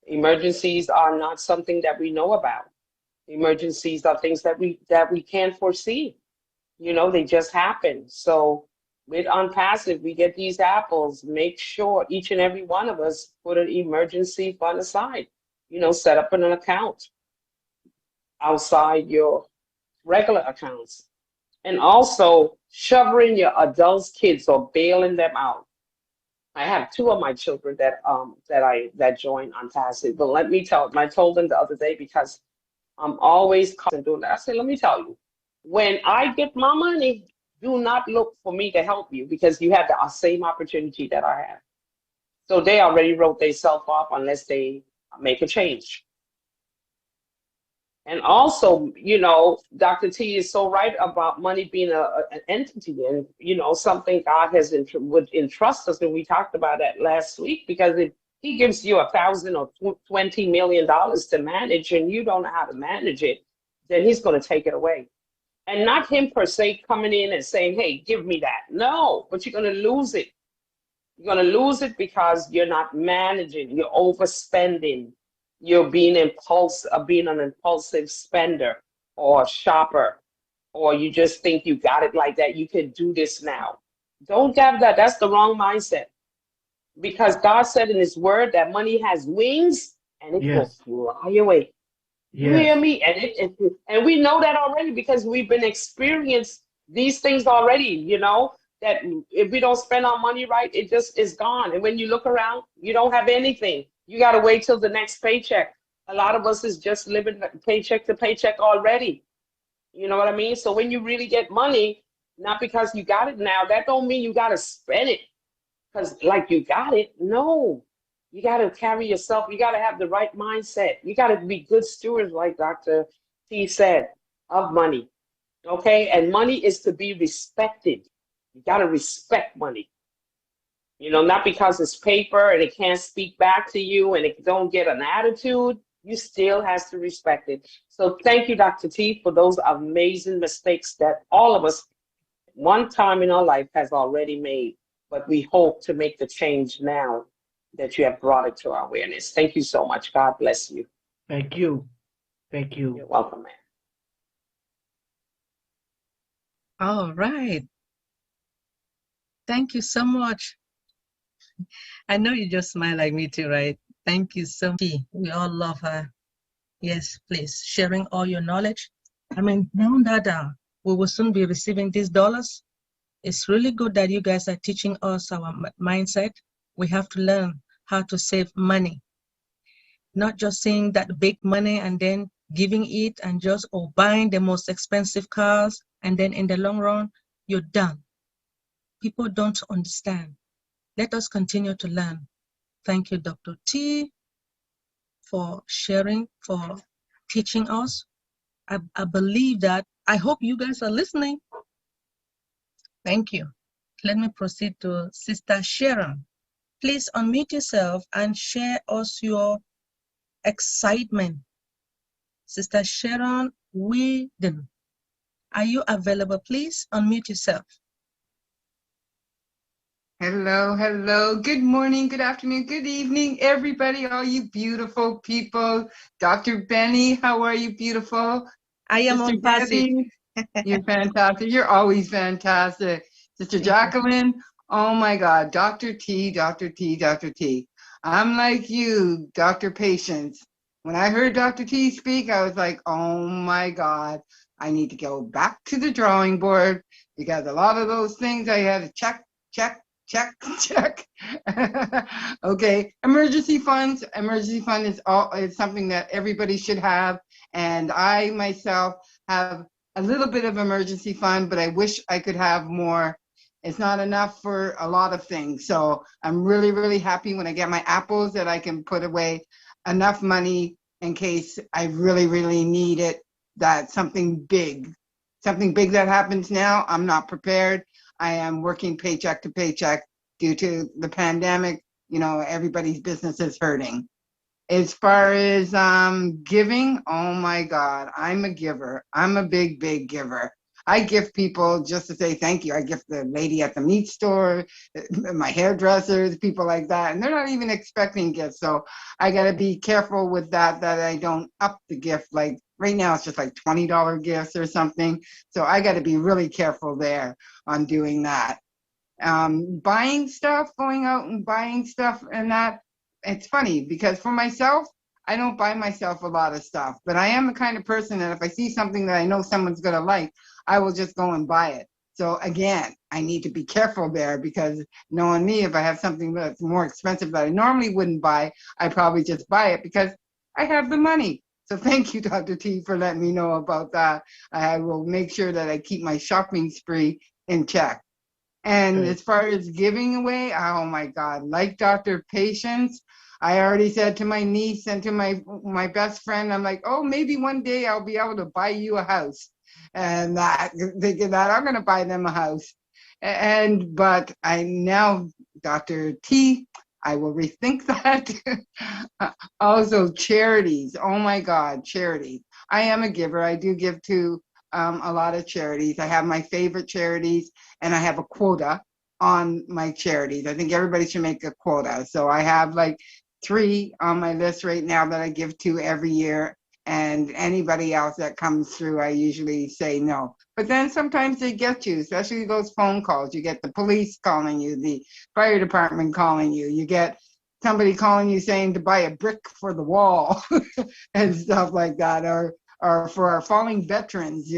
Emergencies are not something that we know about. Emergencies are things that we can't foresee. You know, they just happen. So with ONPASSIVE, we get these apples. Make sure each and every one of us put an emergency fund aside. You know, set up an account outside your regular accounts. And also shoving your adults' kids or bailing them out. I have 2 of my children that joined ONPASSIVE. But let me tell them, I told them the other day, because I'm always doing that. I said, let me tell you, when I get my money, do not look for me to help you, because you have the same opportunity that I have. So they already wrote themselves off unless they make a change. And also, you know, Dr. T is so right about money being an entity, and, you know, something God has would entrust us. And we talked about that last week, because if he gives you $1,000 or $20 million to manage, and you don't know how to manage it, then he's going to take it away. And not him per se coming in and saying, hey, give me that. No, but you're going to lose it. You're going to lose it because you're not managing. You're overspending. You're being an impulsive spender or shopper, or you just think you got it like that. You can do this now. Don't have that. That's the wrong mindset. Because God said in his word that money has wings and it will fly away. You hear me? And we know that already, because we've been experienced these things already, you know, that if we don't spend our money right, it just is gone. And when you look around, you don't have anything. You got to wait till the next paycheck. A lot of us is just living paycheck to paycheck already. You know what I mean? So when you really get money, not because you got it now, that don't mean you got to spend it because like you got it. No, you got to carry yourself. You got to have the right mindset. You got to be good stewards, like Dr. T said, of money. Okay? And money is to be respected. You got to respect money. You know, not because it's paper and it can't speak back to you and it don't get an attitude, you still has to respect it. So thank you, Dr. T, for those amazing mistakes that all of us one time in our life has already made, but we hope to make the change now that you have brought it to our awareness. Thank you so much. God bless you. Thank you. Thank you. You're welcome, man. All right. Thank you so much. I know you just smile like me too, right? Thank you so much. We all love her. Yes, please. Sharing all your knowledge. I mean, now that we will soon be receiving these dollars, it's really good that you guys are teaching us our mindset. We have to learn how to save money. Not just seeing that big money and then giving it and just buying the most expensive cars, and then in the long run, you're done. People don't understand. Let us continue to learn. Thank you, Dr. T, for sharing, for teaching us. I believe that, I hope you guys are listening. Thank you. Let me proceed to Sister Sharon. Please unmute yourself and share us your excitement. Sister Sharon Whedon, are you available? Please unmute yourself. Hello, hello. Good morning, good afternoon, good evening, everybody, all you beautiful people. Dr. Benny, how are you, beautiful? I am Sister ONPASSIVE. Debbie, you're fantastic. You're always fantastic. Sister Jacqueline, oh my God. Dr. T, Dr. T, Dr. T. I'm like you, Dr. Patience. When I heard Dr. T speak, I was like, oh my God, I need to go back to the drawing board because a lot of those things I had to check. Okay, emergency funds. Emergency fund is something that everybody should have, and I myself have a little bit of emergency fund, but I wish I could have more. It's not enough for a lot of things, so I'm really, really happy when I get my apples that I can put away enough money in case I really, really need it. That something big that happens now, I'm not prepared. I am working paycheck to paycheck due to the pandemic. You know, everybody's business is hurting. As far as giving, oh my God, I'm a giver. I'm a big, big giver. I gift people just to say thank you. I gift the lady at the meat store, my hairdressers, people like that, and they're not even expecting gifts. So I got to be careful with that I don't up the gift. Like right now, it's just like $20 gifts or something. So I got to be really careful there on doing that. Buying stuff, going out and buying stuff, and that, it's funny because for myself, I don't buy myself a lot of stuff, but I am the kind of person that if I see something that I know someone's going to like, I will just go and buy it. So again, I need to be careful there because knowing me, if I have something that's more expensive that I normally wouldn't buy, I probably just buy it because I have the money. So thank you, Dr. T, for letting me know about that. I will make sure that I keep my shopping spree in check. And as far as giving away, oh my God, like Dr. Patience, I already said to my niece and to my best friend, I'm like, oh, maybe one day I'll be able to buy you a house. And that, thinking that I'm going to buy them a house. But I now, Dr. T, I will rethink that. Also, charities. Oh my God, charities. I am a giver. I do give to a lot of charities. I have my favorite charities, and I have a quota on my charities. I think everybody should make a quota. So I have like 3 on my list right now that I give to every year. And anybody else that comes through, I usually say no. But then sometimes they get you, especially those phone calls. You get the police calling you, the fire department calling you. You get somebody calling you saying to buy a brick for the wall and stuff like that. Or for our falling veterans,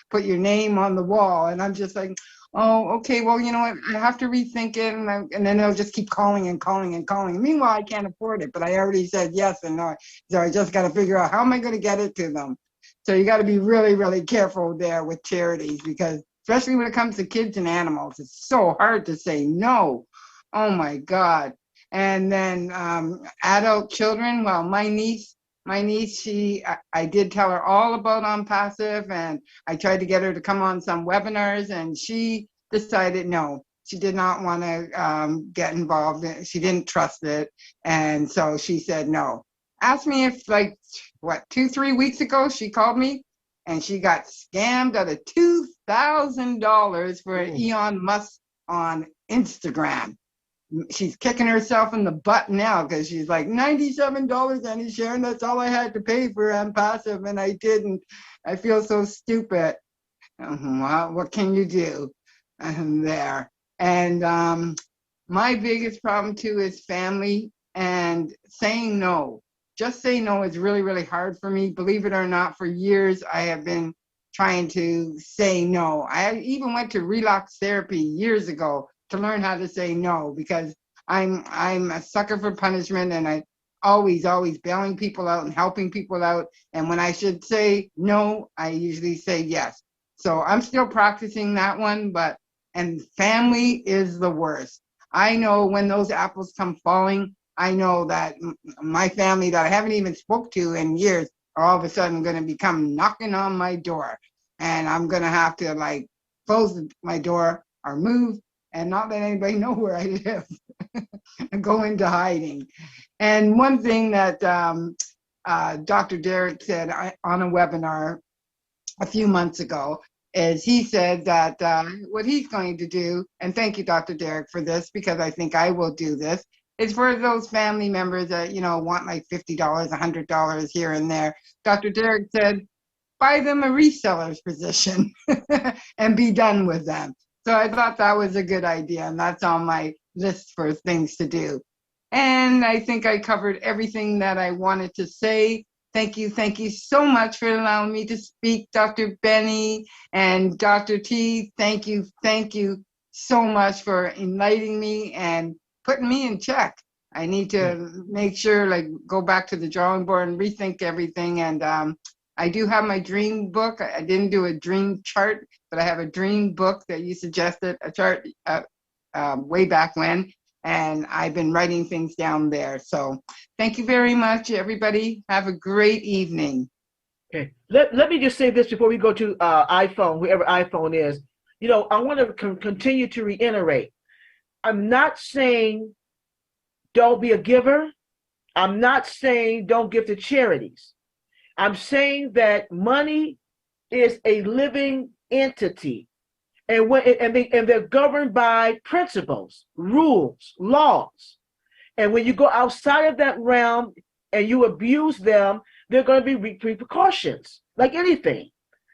put your name on the wall. And I'm just like, oh, okay, well, you know what? I have to rethink it. And then they'll just keep calling and calling and calling. Meanwhile, I can't afford it, but I already said yes and no. So I just got to figure out how am I going to get it to them. So you got to be really, really careful there with charities because especially when it comes to kids and animals, it's so hard to say no. Oh my God. And then adult children, well, my niece, I did tell her all about ONPASSIVE, and I tried to get her to come on some webinars, and she decided no, she did not want to get involved. She didn't trust it, and so she said no. Asked me if 2-3 weeks ago, she called me, and she got scammed out of $2,000 for Elon Musk on Instagram. She's kicking herself in the butt now because she's like $97, Annie Sharon. That's all I had to pay for ONPASSIVE, and I didn't. I feel so stupid. Well, what can you do? There. And my biggest problem too is family and saying no. Just say no is really, really hard for me. Believe it or not, for years I have been trying to say no. I even went to relapse therapy years ago to learn how to say no because I'm a sucker for punishment, and I always bailing people out and helping people out. And when I should say no, I usually say yes. So I'm still practicing that one, and family is the worst. I know when those apples come falling, I know that my family that I haven't even spoke to in years are all of a sudden going to become knocking on my door, and I'm going to have to close my door or move and not let anybody know where I live and go into hiding. And one thing that Dr. Derek said on a webinar a few months ago is he said that what he's going to do, and thank you, Dr. Derek, for this, because I think I will do this, is for those family members that, want like $50, $100 here and there. Dr. Derek said, buy them a reseller's position and be done with them. So I thought that was a good idea, and that's on my list for things to do. And I think I covered everything that I wanted to say. Thank you so much for allowing me to speak, Dr. Benny and Dr. T. Thank you so much for enlightening me and putting me in check. I need to make sure, go back to the drawing board and rethink everything. And I do have my dream book. I didn't do a dream chart, but I have a dream book that you suggested, a chart way back when, and I've been writing things down there. So thank you very much, everybody. Have a great evening. Okay. Let me just say this before we go to iPhone, whoever iPhone is. I want to continue to reiterate. I'm not saying don't be a giver. I'm not saying don't give to charities. I'm saying that money is a living entity. And they're governed by principles, rules, laws. And when you go outside of that realm and you abuse them, there are going to be repercussions, like anything.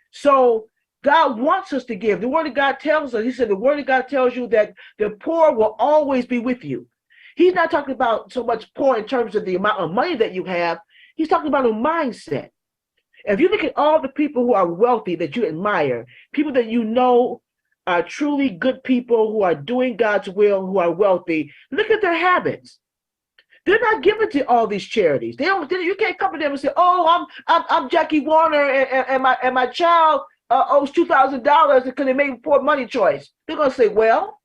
So God wants us to give. The Word of God tells us, He said, the Word of God tells you that the poor will always be with you. He's not talking about so much poor in terms of the amount of money that you have. He's talking about a mindset. If you look at all the people who are wealthy that you admire, people that you know are truly good people who are doing God's will, who are wealthy, look at their habits. They're not giving to all these charities. You can't come to them and say, "Oh, I'm Jackie Warner, and my child owes $2,000 because they made a poor money choice." They're gonna say, "Well,"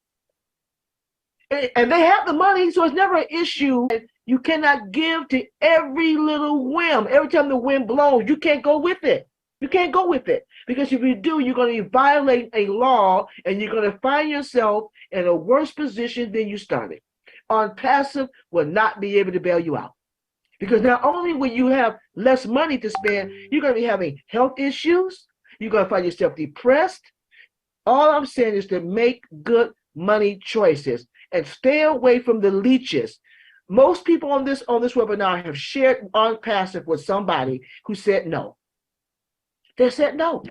and they have the money, so it's never an issue. You cannot give to every little whim. Every time the wind blows, you can't go with it. You can't go with it, because if you do, you're going to violate a law, and you're going to find yourself in a worse position than you started. ONPASSIVE will not be able to bail you out, because not only will you have less money to spend, you're going to be having health issues. You're going to find yourself depressed. All I'm saying is to make good money choices and stay away from the leeches. Most people on this webinar have shared ONPASSIVE with somebody who said no. They said no.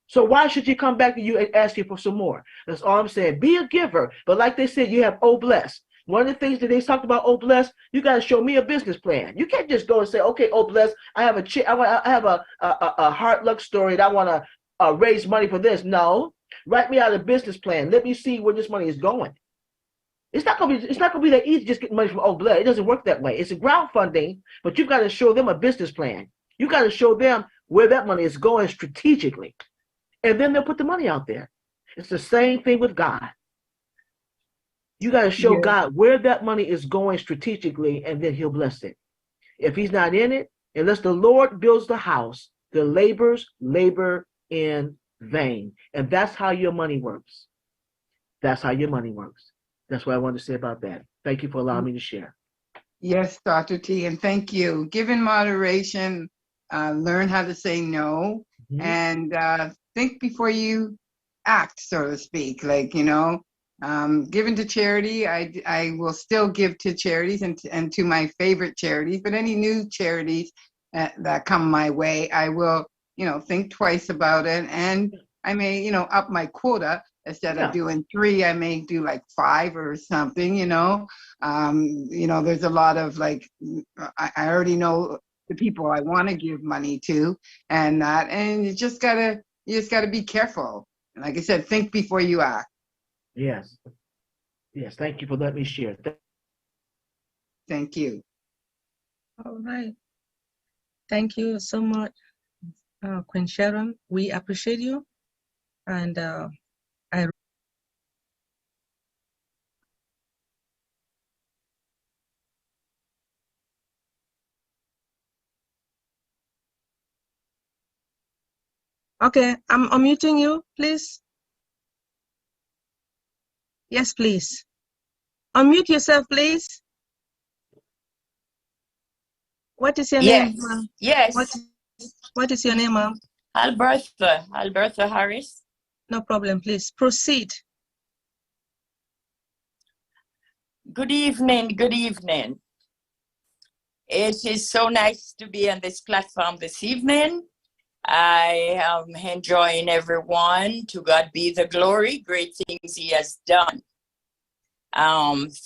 So why should you come back to you and ask you for some more? That's all I'm saying. Be a giver. But like they said, you have Bless. One of the things that they talked about, Bless, you got to show me a business plan. You can't just go and say, "Okay, Bless, I have a hard luck story and I want to raise money for this." No, write me out a business plan. Let me see where this money is going. It's not gonna be that easy to just get money from Bless. It doesn't work that way. It's a crowdfunding, but you've got to show them a business plan. You got to show them where that money is going strategically. And then they'll put the money out there. It's the same thing with God. You got to show God where that money is going strategically, and then He'll bless it. If He's not in it, unless the Lord builds the house, the laborers labor in vain. And that's how your money works. That's how your money works. That's what I wanted to say about that. Thank you for allowing me to share. Yes, Dr. T, and thank you. Give in moderation, learn how to say no, and think before you act, so to speak. Like, giving to charity, I will still give to charities and to my favorite charities, but any new charities that come my way, I will, think twice about it, and I may, up my quota. Instead of doing 3, I may do like 5 or something, there's a lot of I already know the people I want to give money to, and you just gotta be careful. And like I said, think before you act. Yes. Thank you for letting me share. Thank you. All right. Thank you so much, Queen Sharon. We appreciate you. And okay, I'm unmuting you, please. Yes, please. Unmute yourself, please. What is your name, ma'am? Yes. What is your name, ma'am? Albertha Harris. No problem, please. Proceed. Good evening. It is so nice to be on this platform this evening. I am enjoying everyone. To God be the glory. Great things He has done.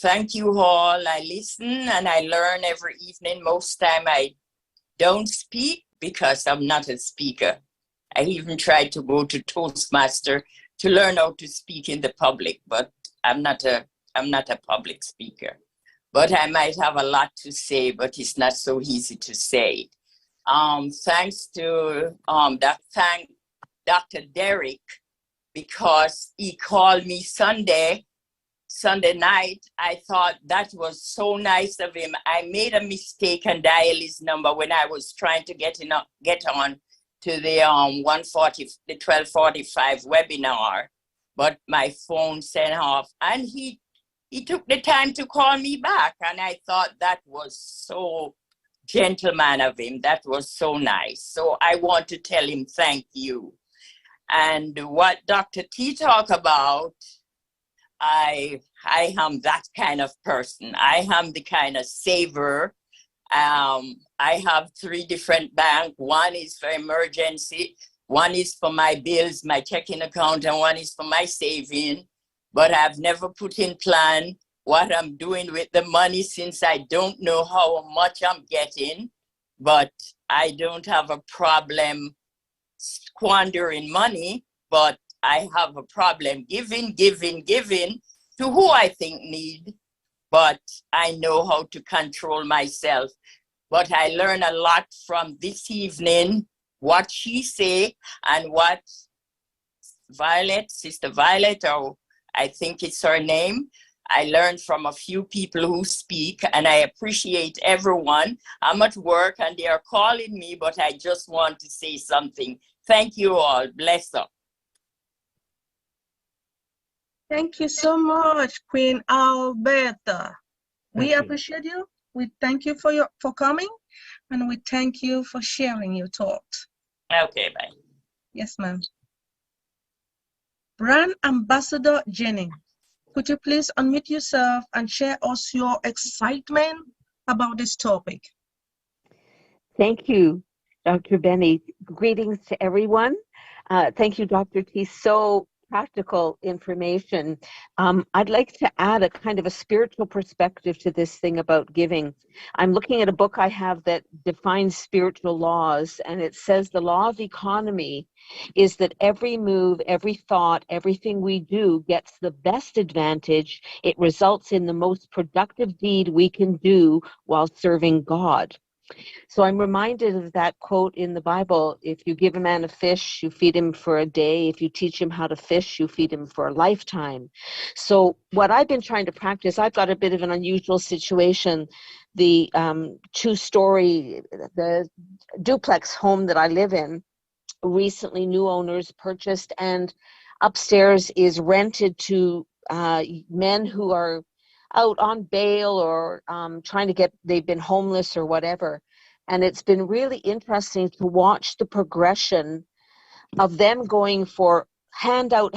Thank you all. I listen and I learn every evening. Most time I don't speak because I'm not a speaker. I even tried to go to Toastmaster to learn how to speak in the public, but I'm not a public speaker. But I might have a lot to say, but it's not so easy to say. Thanks to thank Dr. Derek, because he called me Sunday night. I thought that was so nice of him. I made a mistake and dial his number when I was trying to get on to the 12:45 webinar, but my phone sent off, and he he took the time to call me back. And I thought that was so gentleman of him. That was so nice. So I want to tell him thank you. And what Dr. T talked about, I am that kind of person. I am the kind of saver. I have 3 different banks. One is for emergency, one is for my bills, my checking account, and one is for my saving. But I've never put in plan what I'm doing with the money, since I don't know how much I'm getting. But I don't have a problem squandering money, but I have a problem giving to who I think need. But I know how to control myself. But I learned a lot from this evening, what she say and what Sister Violet, or I think it's her name, I learned from a few people who speak, and I appreciate everyone. I'm at work and they are calling me, but I just want to say something. Thank you all. Bless up. Thank you so much, Queen Alberta. We appreciate you. We thank you for coming, and we thank you for sharing your thoughts. Okay, bye. Yes, ma'am. Brand Ambassador Jenny, could you please unmute yourself and share us your excitement about this topic? Thank you, Dr. Benny. Greetings to everyone. Thank you, Dr. T. So practical information. I'd like to add a kind of a spiritual perspective to this thing about giving. I'm looking at a book I have that defines spiritual laws, and it says the law of economy is that every move, every thought, everything we do gets the best advantage. It results in the most productive deed we can do while serving God. So I'm reminded of that quote in the Bible: if you give a man a fish, you feed him for a day. If you teach him how to fish, you feed him for a lifetime. So what I've been trying to practice, I've got a bit of an unusual situation. The the duplex home that I live in, recently new owners purchased, and upstairs is rented to men who are out on bail or they've been homeless or whatever. And it's been really interesting to watch the progression of them going for handout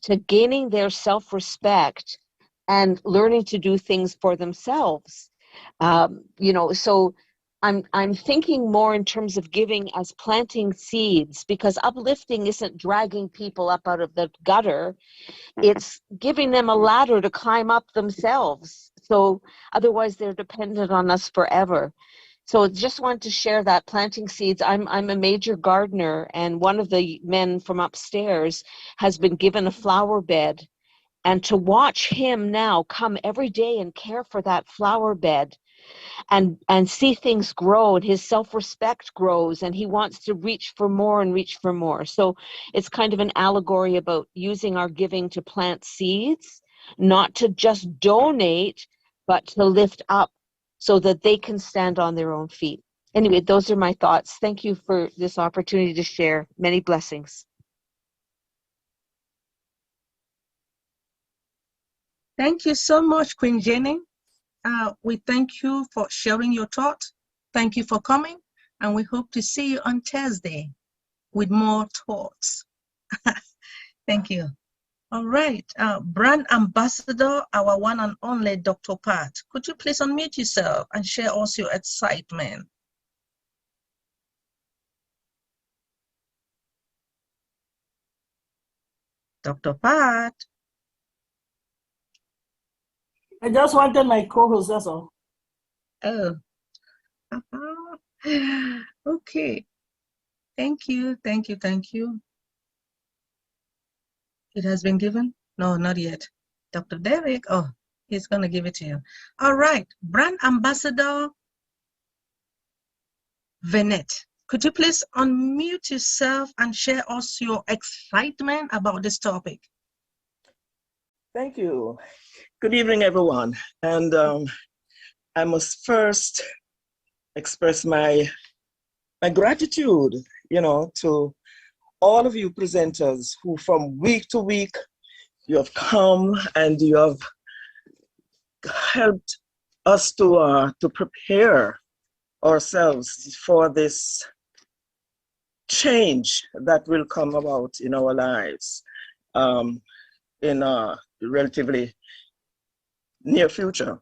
to gaining their self-respect and learning to do things for themselves. So I'm thinking more in terms of giving as planting seeds, because uplifting isn't dragging people up out of the gutter. It's giving them a ladder to climb up themselves. So otherwise they're dependent on us forever. So just want to share that, planting seeds. I'm a major gardener, and one of the men from upstairs has been given a flower bed. And to watch him now come every day and care for that flower bed and see things grow, and his self-respect grows, and he wants to reach for more and reach for more. So it's kind of an allegory about using our giving to plant seeds, not to just donate, but to lift up so that they can stand on their own feet. Anyway, those are my thoughts. Thank you for this opportunity to share. Many blessings. Thank you so much, Queen Jenny. We thank you for sharing your thoughts. Thank you for coming, and we hope to see you on Thursday with more thoughts. Thank you. All right, Brand Ambassador, our one and only Dr. Pat, could you please unmute yourself and share also your excitement? Dr. Pat. I just wanted my co-host, that's all. Oh. Okay. Thank you. It has been given? No, not yet. Dr. Derek, oh, he's going to give it to you. All right, Brand Ambassador Venette, could you please unmute yourself and share us your excitement about this topic? Thank you. Good evening, everyone. And I must first express my gratitude, to all of you presenters who from week to week, you have come and you have helped us to prepare ourselves for this change that will come about in our lives in a relatively near future.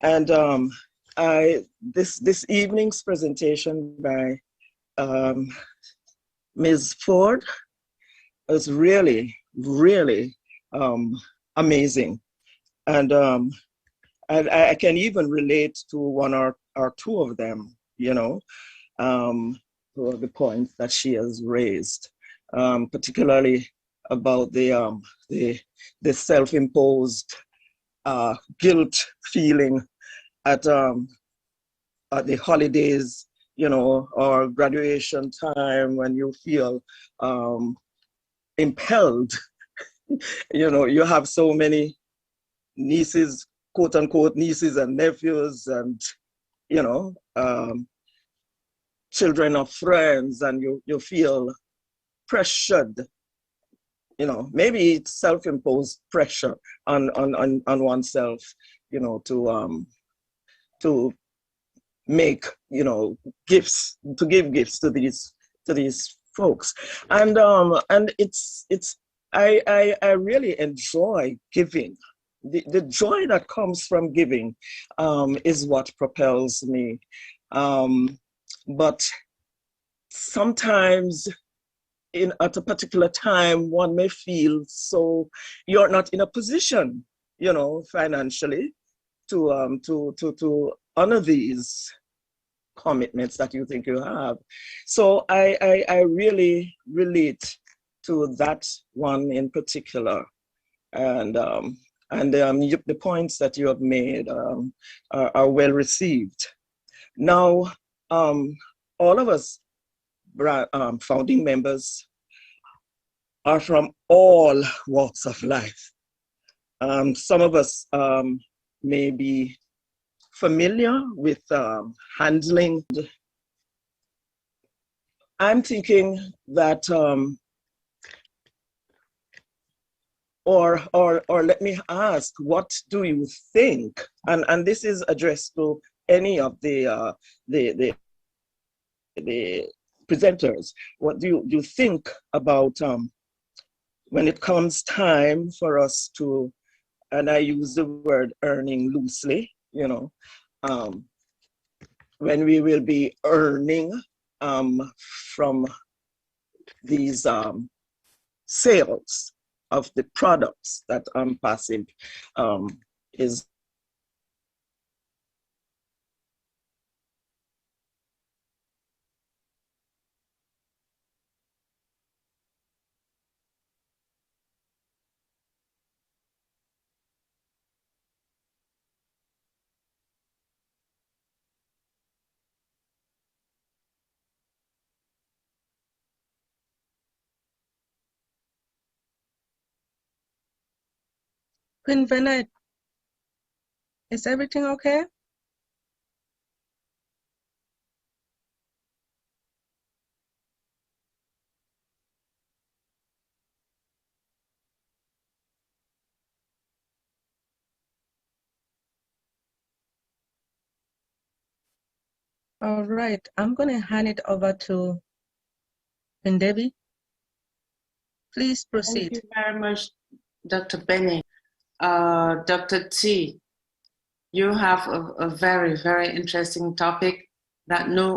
And this evening's presentation by Ms. Ford was really, really amazing. And I can even relate to one or two of them, you know, to the points that she has raised, particularly about the self-imposed guilt feeling at the holidays, you know, or graduation time, when you feel impelled. You know, you have so many nieces, quote unquote, nieces and nephews, and, you know, children of friends, and you feel pressured. You know, maybe it's self-imposed pressure on oneself, you know, to make, you know, gifts, to give gifts to these folks. And it's I really enjoy giving. The joy that comes from giving is what propels me. But sometimes at a particular time, one may feel so you're not in a position, you know, financially to honor these commitments that you think you have. So I really relate to that one in particular, and the points that you have made are well received. Now, all of us founding members are from all walks of life. Some of us may be familiar with handling. I'm thinking that, or let me ask, what do you think? And this is addressed to any of the presenters. What do you think about when it comes time for us to, and I use the word earning loosely, you know, when we will be earning from these sales of the products that ONPASSIVE is. Queen Venet, is everything okay? All right, I'm going to hand it over to Queen Debbie. Please proceed. Thank you very much, Dr. Benny. Dr. T, you have a very, very interesting topic that no